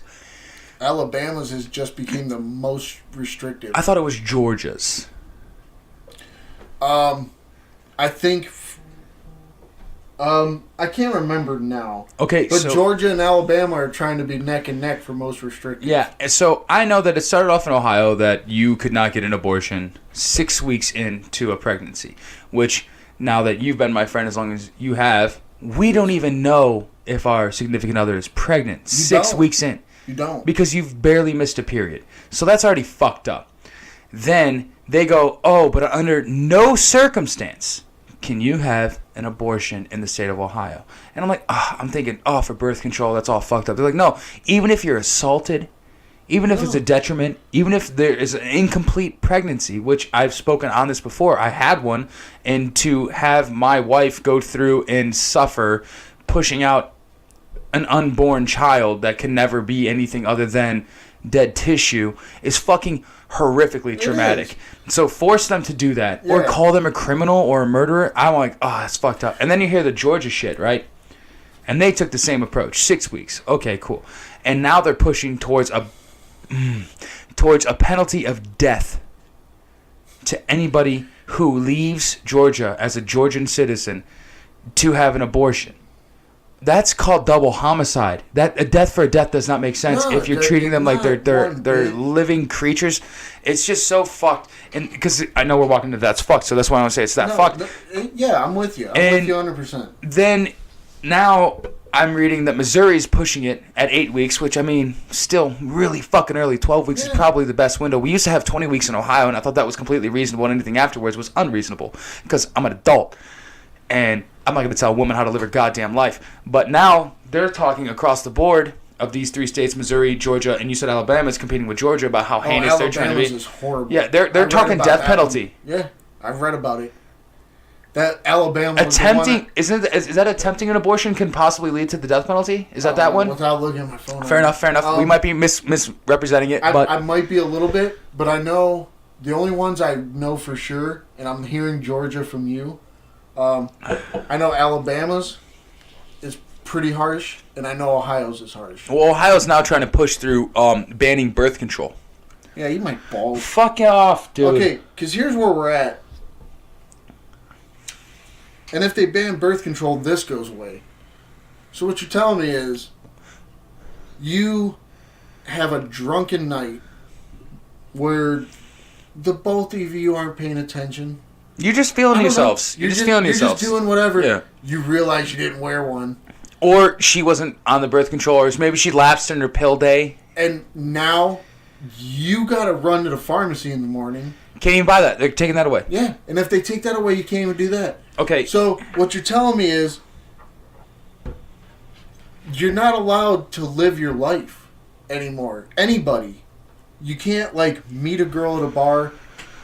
Alabama's has just became the most restrictive. I thought it was Georgia's. I think... I can't remember now. Okay, but so Georgia and Alabama are trying to be neck and neck for most restrictive. Yeah, so I know that it started off in Ohio that you could not get an abortion 6 weeks into a pregnancy, which now that you've been my friend as long as you have, we don't even know if our significant other is pregnant You 6 don't. weeks in. You don't. Because you've barely missed a period. So that's already fucked up. Then they go, oh, but under no circumstance can you have an abortion in the state of Ohio. And I'm like, I'm thinking, for birth control, that's all fucked up. They're like, no, even if you're assaulted, even if it's a detriment, even if there is an incomplete pregnancy, which I've spoken on this before, I had one, and to have my wife go through and suffer pushing out an unborn child that can never be anything other than dead tissue is fucking horrifically traumatic. So force them to do that or call them a criminal or a murderer. I'm like, that's fucked up. And then you hear the Georgia shit, right? And they took the same approach. 6 weeks. Okay, cool. And now they're pushing towards a penalty of death to anybody who leaves Georgia as a Georgian citizen to have an abortion. That's called double homicide. That a death for a death does not make sense if you're treating them like they're living creatures. It's just so fucked. And because I know we're walking to that's fucked, so that's why I want to say it's fucked. Yeah, I'm with you. I'm with you 100%. Then now I'm reading that Missouri's pushing it at 8 weeks, which I mean, still really fucking early. 12 weeks is probably the best window. We used to have 20 weeks in Ohio, and I thought that was completely reasonable, and anything afterwards was unreasonable because I'm an adult and I'm not going to tell a woman how to live her goddamn life. But now they're talking across the board of these 3 states, Missouri, Georgia, and you said Alabama is competing with Georgia about how heinous they're trying to be. Is horrible. Yeah, they're talking death penalty. Yeah, I've read about it. That Alabama attempting is that attempting an abortion can possibly lead to the death penalty? Is that one? Without looking at my phone. Fair enough. We might be misrepresenting it, but I might be a little bit, but I know the only ones I know for sure, and I'm hearing Georgia from you. I know Alabama's is pretty harsh, and I know Ohio's is harsh. Well, Ohio's now trying to push through banning birth control. Yeah, you might balls. Fuck off, dude. Okay, because here's where we're at. And if they ban birth control, this goes away. So what you're telling me is you have a drunken night where the both of you aren't paying attention. You're just feeling yourselves. You're just feeling yourselves. You're just doing whatever. Yeah. You realize you didn't wear one. Or she wasn't on the birth control, or maybe she lapsed in her pill day. And now you got to run to the pharmacy in the morning. Can't even buy that. They're taking that away. Yeah. And if they take that away, you can't even do that. Okay. So what you're telling me is you're not allowed to live your life anymore. Anybody. You can't, meet a girl at a bar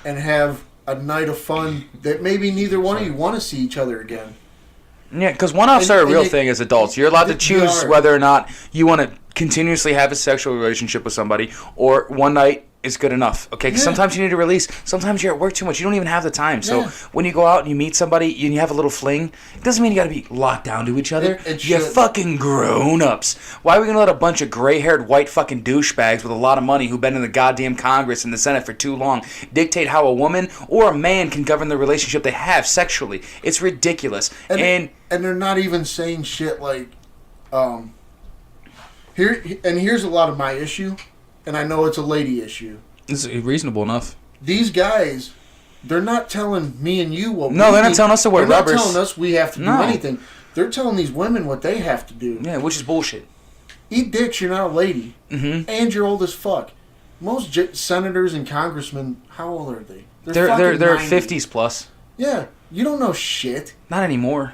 and have a night of fun that maybe neither one of you want to see each other again. Yeah, because one-offs are a real thing as adults. You're allowed to choose whether or not you want to continuously have a sexual relationship with somebody, or one night is good enough. Okay, 'cause Yeah. sometimes you need a release. Sometimes you're at work too much. You don't even have the time. So Yeah. when you go out and you meet somebody and you have a little fling, it doesn't mean you got to be locked down to each other. It You're should. fucking grown-ups. Why are we gonna let a bunch of gray-haired white fucking douchebags with a lot of money who've been in the goddamn Congress and the Senate for too long dictate how a woman or a man can govern the relationship they have sexually? It's ridiculous. And they're not even saying shit like, here's a lot of my issue, and I know it's a lady issue. it's reasonable enough. These guys, they're not telling me and you what. No, we they're not need. telling us to wear They're rubbers. not telling us we have to do No. anything. They're telling these women what they have to do. Yeah, which is bullshit. Eat dicks, you're not a lady. Mm-hmm. And you're old as fuck. Most senators and congressmen, how old are they? They're fucking 90. 50s plus. Yeah, you don't know shit. Not anymore.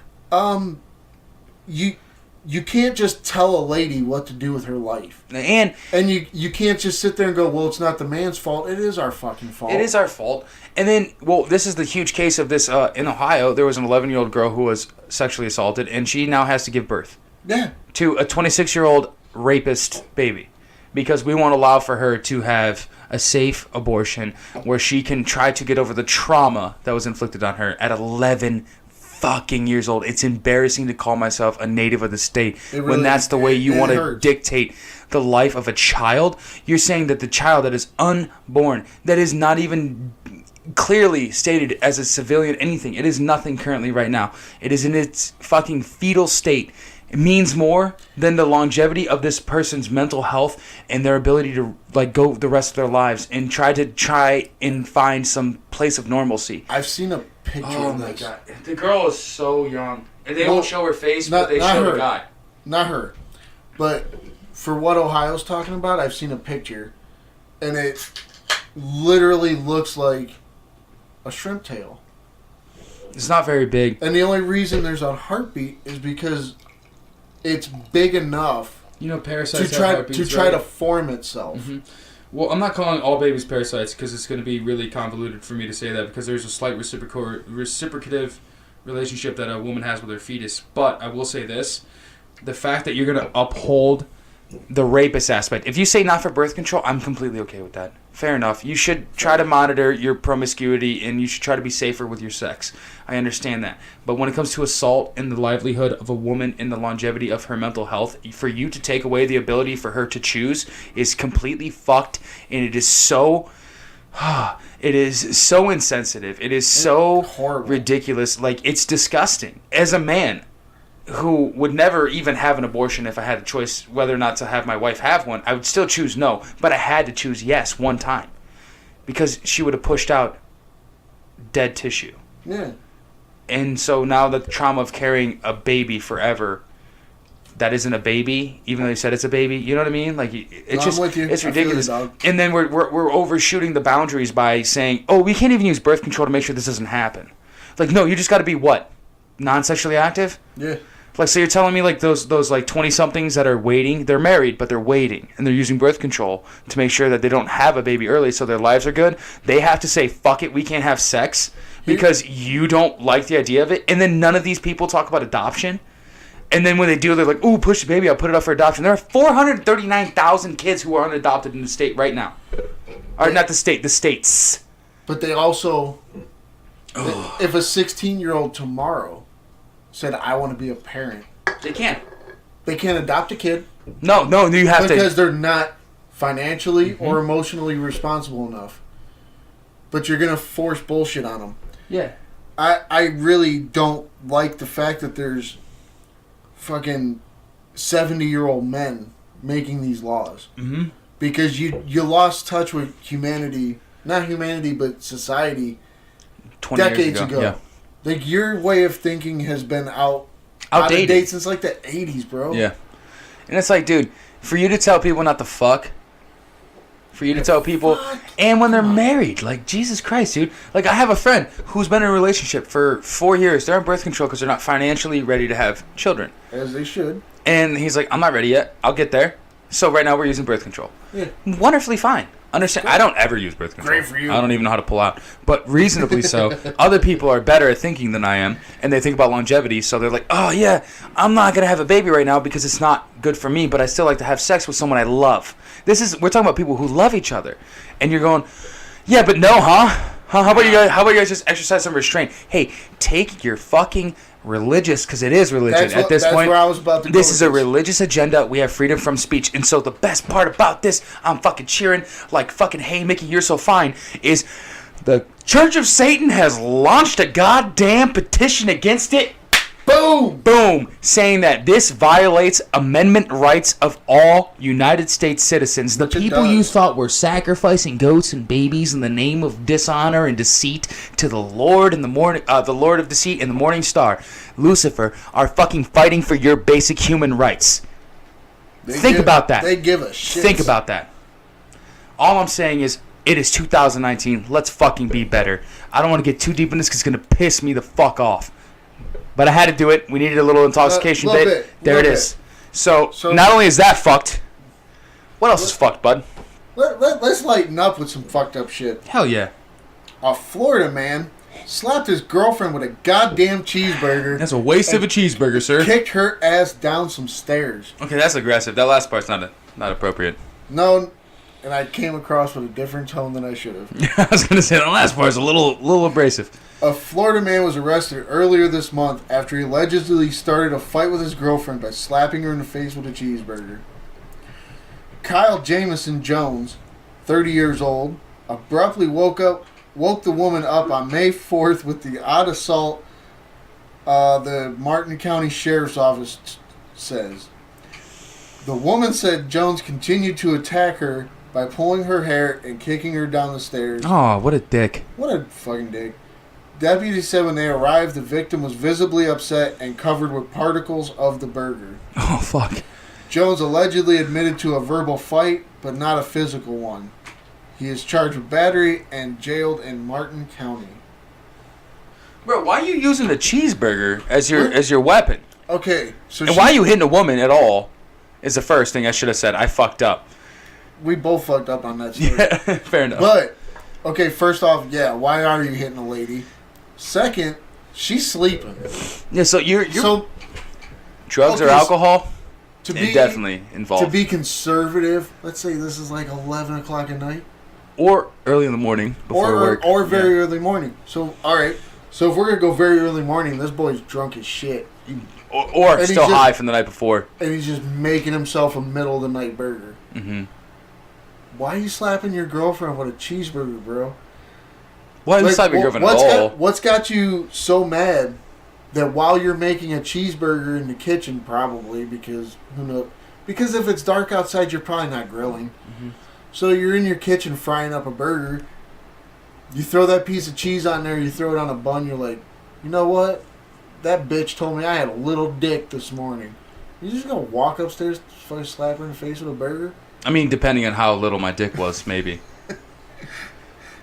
You can't just tell a lady what to do with her life. And You can't just sit there and go, well, it's not the man's fault. It is our fucking fault. it is our fault. And then, well, this is the huge case of this in Ohio. There was an 11-year-old girl who was sexually assaulted, and she now has to give birth Yeah. to a 26-year-old rapist baby because we won't allow for her to have a safe abortion where she can try to get over the trauma that was inflicted on her at 11 fucking years old. It's embarrassing to call myself a native of the state when that's the way you want to hurts. dictate the life of a child. You're saying that the child that is unborn, that is not even clearly stated as a civilian anything, it is nothing currently right now, it is in its fucking fetal state, it means more than the longevity of this person's mental health and their ability to like go the rest of their lives and try and find some place of normalcy. I've seen a picture Oh of my this. god, the girl is so young, and they Well, won't show her face, not- but they not show her. the guy. Not her. But for what Ohio's talking about, I've seen a picture, and it literally looks like a shrimp tail. It's not very big. And the only reason there's a heartbeat is because it's big enough You know, to parasites try to form itself. Mm-hmm. Well, I'm not calling all babies parasites because it's going to be really convoluted for me to say that because there's a slight reciprocative relationship that a woman has with her fetus. But I will say this. The fact that you're going to uphold The rapist aspect. If you say not for birth control, I'm completely okay with that. Fair enough. You should try to monitor your promiscuity and you should try to be safer with your sex. I understand that. But when it comes to assault and the livelihood of a woman and the longevity of her mental health, for you to take away the ability for her to choose is completely fucked, and it is so it is so insensitive. It is so Horrible. ridiculous. Like, it's disgusting. As a man who would never even have an abortion if I had a choice whether or not to have my wife have one, I would still choose no. But I had to choose yes one time. Because she would have pushed out dead tissue. Yeah. And so now the trauma of carrying a baby forever that isn't a baby, even though you said it's a baby, you know what I mean? Like, it's No, just, I'm with you. it's I feel you, ridiculous. dog. And then we're overshooting the boundaries by saying, oh, we can't even use birth control to make sure this doesn't happen. Like, no, you just got to be what? Non-sexually active? Yeah. Like, so you're telling me like those like 20-somethings that are waiting, they're married, but they're waiting, and they're using birth control to make sure that they don't have a baby early so their lives are good. They have to say, fuck it, we can't have sex because you don't like the idea of it. And then none of these people talk about adoption. And then when they do, they're like, ooh, push the baby, I'll put it up for adoption. There are 439,000 kids who are unadopted in the state right now. Or not the state, the states. But they also, if a 16-year-old tomorrow said, I want to be a parent, They can't. they can't adopt a kid No, you have because to. they're not financially or emotionally responsible enough. But you're going to force bullshit on them. Yeah. I really don't like the fact that there's fucking 70-year-old men making these laws. Mm-hmm. Because you lost touch with humanity, not humanity, but society 20 decades years ago. Yeah. Like, your way of thinking has been out of Outdated. date since like the 80s, bro. Yeah. And it's like, dude, for you to tell people not to fuck, for you to tell people, and when they're married, like, Jesus Christ, dude. Like, I have a friend who's been in a relationship for 4 years. They're on birth control because they're not financially ready to have children. As they should. And he's like, I'm not ready yet. I'll get there. So right now we're using birth control. Yeah. Wonderfully fine. Understand? I don't ever use birth control. Great for you. I don't even know how to pull out. But reasonably so. Other people are better at thinking than I am, and they think about longevity, so they're like, oh, yeah, I'm not going to have a baby right now because it's not good for me, but I still like to have sex with someone I love. We're talking about people who love each other. And you're going, yeah, but no, huh? How about you guys just exercise some restraint? Hey, take your fucking religious, because it is religion at this point. That's where I was about to go. This is a religious agenda. We have freedom from speech. And so the best part about this, I'm fucking cheering like fucking, hey, Mickey, you're so fine, is the Church of Satan has launched a goddamn petition against it. Boom! Boom! Saying that this violates amendment rights of all United States citizens. The people you thought were sacrificing goats and babies in the name of dishonor and deceit to the Lord in the morning, the Lord of deceit and the morning star, Lucifer, are fucking fighting for your basic human rights. Think about that. They give a shit. Think about that. All I'm saying is, it is 2019. Let's fucking be better. I don't want to get too deep in this because it's going to piss me the fuck off. But I had to do it. We needed a little intoxication bit. There it is. So not only is that fucked, what else is fucked, bud? Let's lighten up with some fucked up shit. Hell yeah. A Florida man slapped his girlfriend with a goddamn cheeseburger. That's a waste of a cheeseburger, sir. Kicked her ass down some stairs. Okay, that's aggressive. That last part's not appropriate. No, and I came across with a different tone than I should have. I was going to say, the last part's a little abrasive. A Florida man was arrested earlier this month after he allegedly started a fight with his girlfriend by slapping her in the face with a cheeseburger. Kyle Jamison Jones, 30 years old, abruptly woke the woman up on May 4th with the odd assault, the Martin County Sheriff's Office says. The woman said Jones continued to attack her by pulling her hair and kicking her down the stairs. Oh, what a dick. What a fucking dick. Deputies said when they arrived, the victim was visibly upset and covered with particles of the burger. Oh, fuck. Jones allegedly admitted to a verbal fight, but not a physical one. He is charged with battery and jailed in Martin County. Bro, why are you using the cheeseburger as your weapon? Okay, so and why are you hitting a woman at all is the first thing I should have said. I fucked up. We both fucked up on that story. Yeah, fair enough. But, okay, first off, yeah, why are you hitting a lady? Second, she's sleeping. Yeah, so you're so drugs or alcohol? To be definitely involved. To be conservative, let's say this is like 11 o'clock at night. Or early in the morning before work. Or very early morning. So, alright. So if we're going to go very early morning, this boy's drunk as shit. Or still high from the night before. And he's just making himself a middle of the night burger. Mm-hmm. Why are you slapping your girlfriend with a cheeseburger, bro? Why are you slapping your girlfriend at all? What's got you so mad that while you're making a cheeseburger in the kitchen, probably, because, who knows? Because if it's dark outside, you're probably not grilling. Mm-hmm. So you're in your kitchen frying up a burger. You throw that piece of cheese on there, you throw it on a bun, you're like, you know what? That bitch told me I had a little dick this morning. You just gonna walk upstairs, fucking slap her in the face with a burger? I mean, depending on how little my dick was, maybe.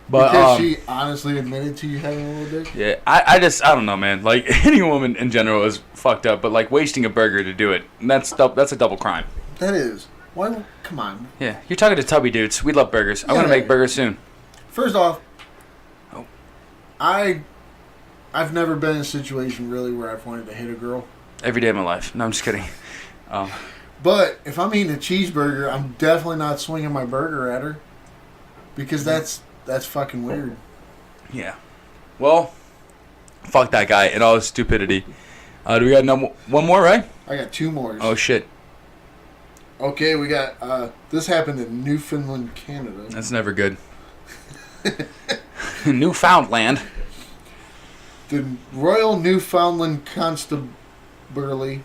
But because she honestly admitted to you having a little dick? Yeah, I don't know, man. Like, any woman in general is fucked up, but like wasting a burger to do it, that's a double crime. That is. Why? Come on. Yeah, you're talking to tubby dudes. We love burgers. I'm gonna make burgers soon. First off, I've never been in a situation really where I've wanted to hit a girl. Every day of my life. No, I'm just kidding. But if I'm eating a cheeseburger, I'm definitely not swinging my burger at her, because that's fucking weird. Yeah. Well, fuck that guy and all his stupidity. Do we got one more, right? I got two more. Oh shit. Okay, we got this happened in Newfoundland, Canada. That's never good. Newfoundland. The Royal Newfoundland Constabulary.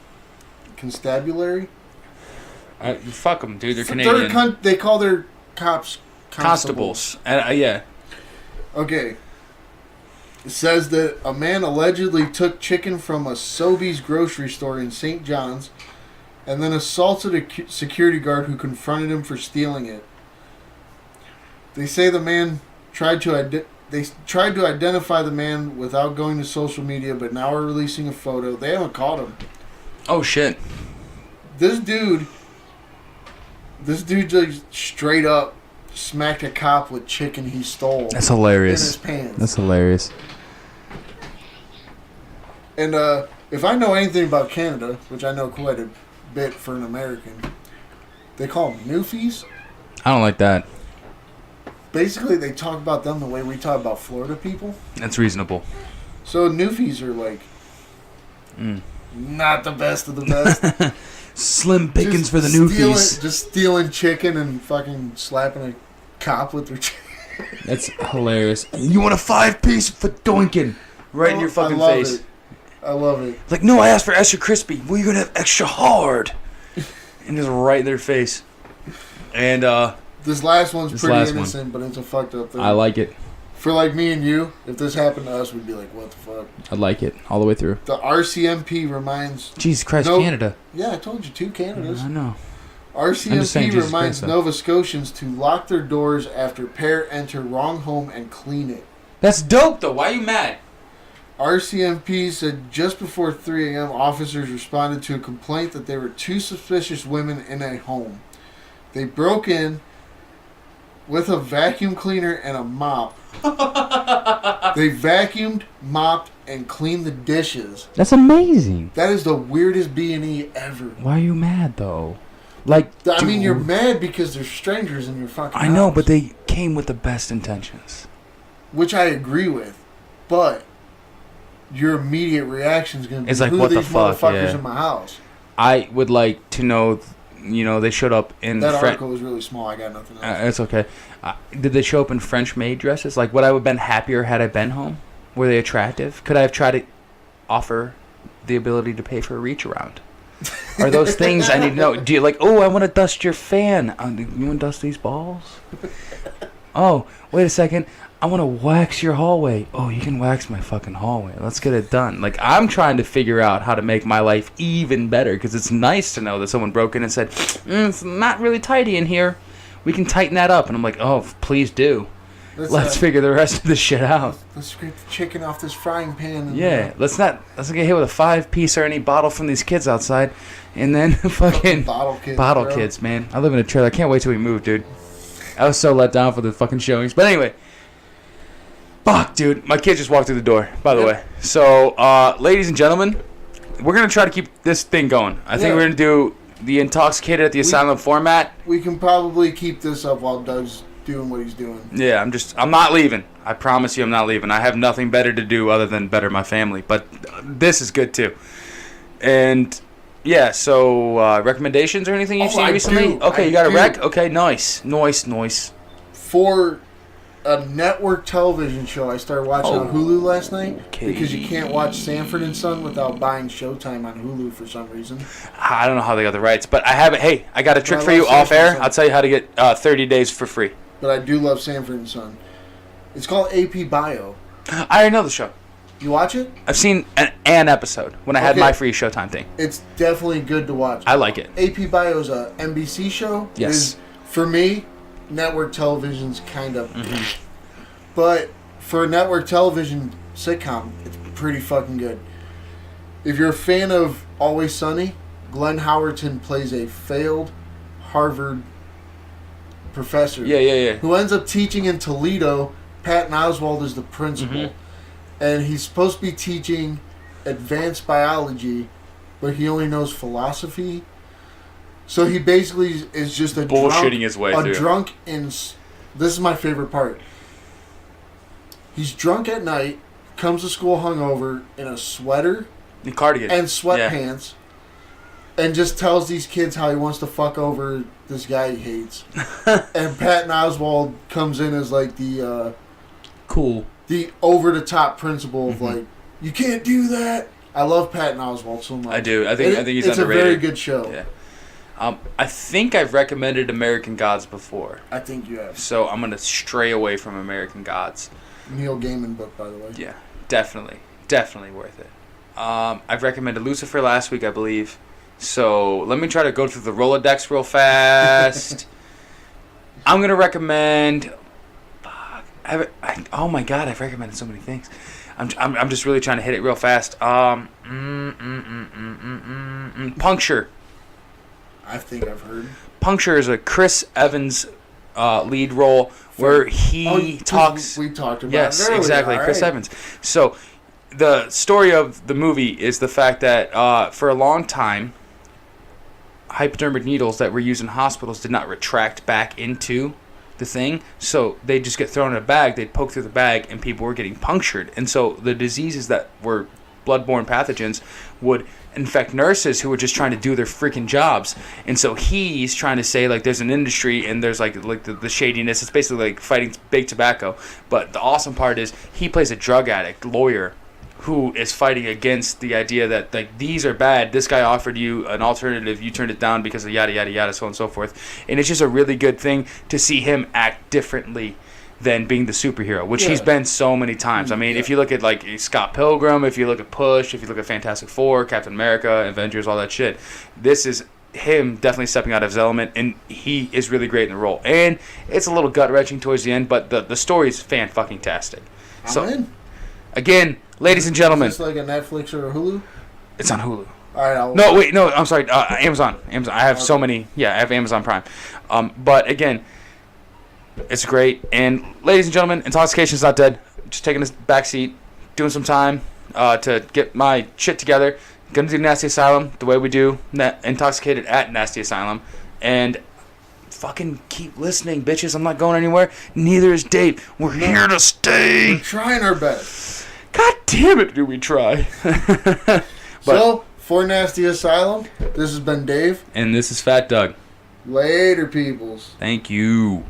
Fuck them, dude. They're Canadian. They call their cops constables. Yeah. Okay. It says that a man allegedly took chicken from a Sobeys grocery store in St. John's and then assaulted a security guard who confronted him for stealing it. They say the man tried to identify the man without going to social media, but now are releasing a photo. They haven't caught him. Oh shit. This dude just straight up smacked a cop with chicken he stole. That's hilarious. In his pants. That's hilarious. And if I know anything about Canada, which I know quite a bit for an American, they call them newfies. I don't like that. Basically, they talk about them the way we talk about Florida people. That's reasonable. So newfies are like not the best of the best. Slim pickings Just for the stealing- newfies. Just stealing chicken and fucking slapping a cop with their chicken. That's hilarious. You want a 5-piece for doinking? Right in your fucking I love face. It. I love it. Like, no, I asked for extra crispy. Well, you're gonna have extra hard. And just right in their face. And This last one's This pretty last one. innocent, but it's a fucked up thing. I like it. For like me and you, if this happened to us, we'd be like, what the fuck? I like it all the way through. The RCMP reminds... Jesus Christ, No. Canada. Yeah, I told you, 2 Canadas. I know. I'm just saying, RCMP Jesus reminds Christ, though. Nova Scotians to lock their doors after pair enter wrong home and clean it. That's dope, though. Why are you mad? RCMP said just before 3 a.m., officers responded to a complaint that there were 2 suspicious women in a home. They broke in with a vacuum cleaner and a mop. They vacuumed, mopped, and cleaned the dishes. That's amazing. That is the weirdest B&E ever. Why are you mad, though? Like, I mean, dude, you're mad because there's strangers in your fucking I know, house. but they came with the best intentions. Which I agree with. But your immediate reaction is going to be, It's like, who what are the these fuck, motherfuckers yeah. in my house? I would like to know, they showed up in That French. article was really small. I got nothing else. It's okay. Did they show up in French maid dresses? Like, would I have been happier had I been home? Were they attractive? Could I have tried to offer the ability to pay for a reach around? Are those things I need to know? Do you like, oh, I want to dust your fan. You want to dust these balls? Oh, wait a second. I want to wax your hallway. Oh, you can wax my fucking hallway. Let's get it done. Like, I'm trying to figure out how to make my life even better because it's nice to know that someone broke in and said, it's not really tidy in here. We can tighten that up. And I'm like, oh, please do. Let's figure the rest of this shit out. Let's scrape the chicken off this frying pan. And, Yeah, let's not get hit with a 5-piece or any bottle from these kids outside. And then fucking bottle bottle kids, man. I live in a trailer. I can't wait till we move, dude. I was so let down for the fucking showings. But anyway. Fuck, dude. My kid just walked through the door, by the way. So, ladies and gentlemen, we're going to try to keep this thing going. I think we're going to do the Intoxicated at the Asylum format. We can probably keep this up while Doug's doing what he's doing. Yeah, I'm not leaving. I promise you I'm not leaving. I have nothing better to do other than better my family. But this is good, too. And, yeah, so recommendations or anything you've seen recently? Do. Okay, I you got a do. rec? Okay, nice. For a network television show I started watching on Hulu last night Okay. because you can't watch Sanford and Son without buying Showtime on Hulu for some reason. I don't know how they got the rights, but I have it. Hey, I got a trick I for you love off air. Sanford. I'll tell you how to get 30 days for free. But I do love Sanford and Son. It's called AP Bio. I already know the show. You watch it? I've seen an episode when I had Okay. my free Showtime thing. It's definitely good to watch. I like it. AP Bio is a NBC show. Yes. It is, for me, network television's kind of... Mm-hmm. But for a network television sitcom, it's pretty fucking good. If you're a fan of Always Sunny, Glenn Howerton plays a failed Harvard professor. Yeah. Who ends up teaching in Toledo. Patton Oswalt is the principal. Mm-hmm. And he's supposed to be teaching advanced biology, but he only knows philosophy. So he basically is just a Bullshitting his way through. drunk in... This is my favorite part. He's drunk at night, comes to school hungover in a sweater The cardigan. and sweatpants, and just tells these kids how he wants to fuck over this guy he hates. And Patton Oswalt comes in as like the Cool. the over the top principal of Mm-hmm. like, you can't do that. I love Patton Oswalt so much. I do. I think he's it's underrated. a very good show. Yeah. I think I've recommended American Gods before, I think you have. so I'm gonna stray away from American Gods. Neil Gaiman book, by the way. Yeah, definitely worth it. I've recommended Lucifer last week, I believe. So let me try to go through the Rolodex real fast. I'm gonna recommend. Oh my God, I've recommended so many things. I'm just really trying to hit it real fast. Puncture. I think I've heard. Puncture is a Chris Evans lead role where he talks. We talked about yes, it earlier. exactly, All Chris right. Evans. So the story of the movie is the fact that for a long time, hypodermic needles that were used in hospitals did not retract back into the thing, so they just get thrown in a bag. They'd poke through the bag, and people were getting punctured. And so the diseases that were bloodborne pathogens would infect nurses who were just trying to do their freaking jobs. And so he's trying to say, like, there's an industry and there's like the shadiness. It's basically like fighting big tobacco. But the awesome part is he plays a drug addict lawyer who is fighting against the idea that, like, these are bad. This guy offered you an alternative. You turned it down because of yada, yada, yada, so on and so forth. And it's just a really good thing to see him act differently than being the superhero, which he's been so many times. I mean, if you look at, like, Scott Pilgrim, if you look at Push, if you look at Fantastic Four, Captain America, Avengers, all that shit, this is him definitely stepping out of his element, and he is really great in the role. And it's a little gut-wrenching towards the end, but the story is fan-fucking-tastic. So, I'm in. again, ladies and gentlemen, Is this like a Netflix or a Hulu? it's on Hulu. All right, No, wait, no, I'm sorry. Amazon. I have so many. Yeah, I have Amazon Prime. But again, it's great. And ladies and gentlemen, Intoxication's not dead. Just taking a back seat, doing some time to get my shit together. Gonna do Nasty Asylum the way we do Intoxicated at Nasty Asylum. And fucking keep listening, bitches. I'm not going anywhere. Neither is Dave. We're here to stay. we're trying our best. God damn it, do we try. So, for Nasty Asylum, this has been Dave. And this is Fat Doug. Later, peoples. Thank you.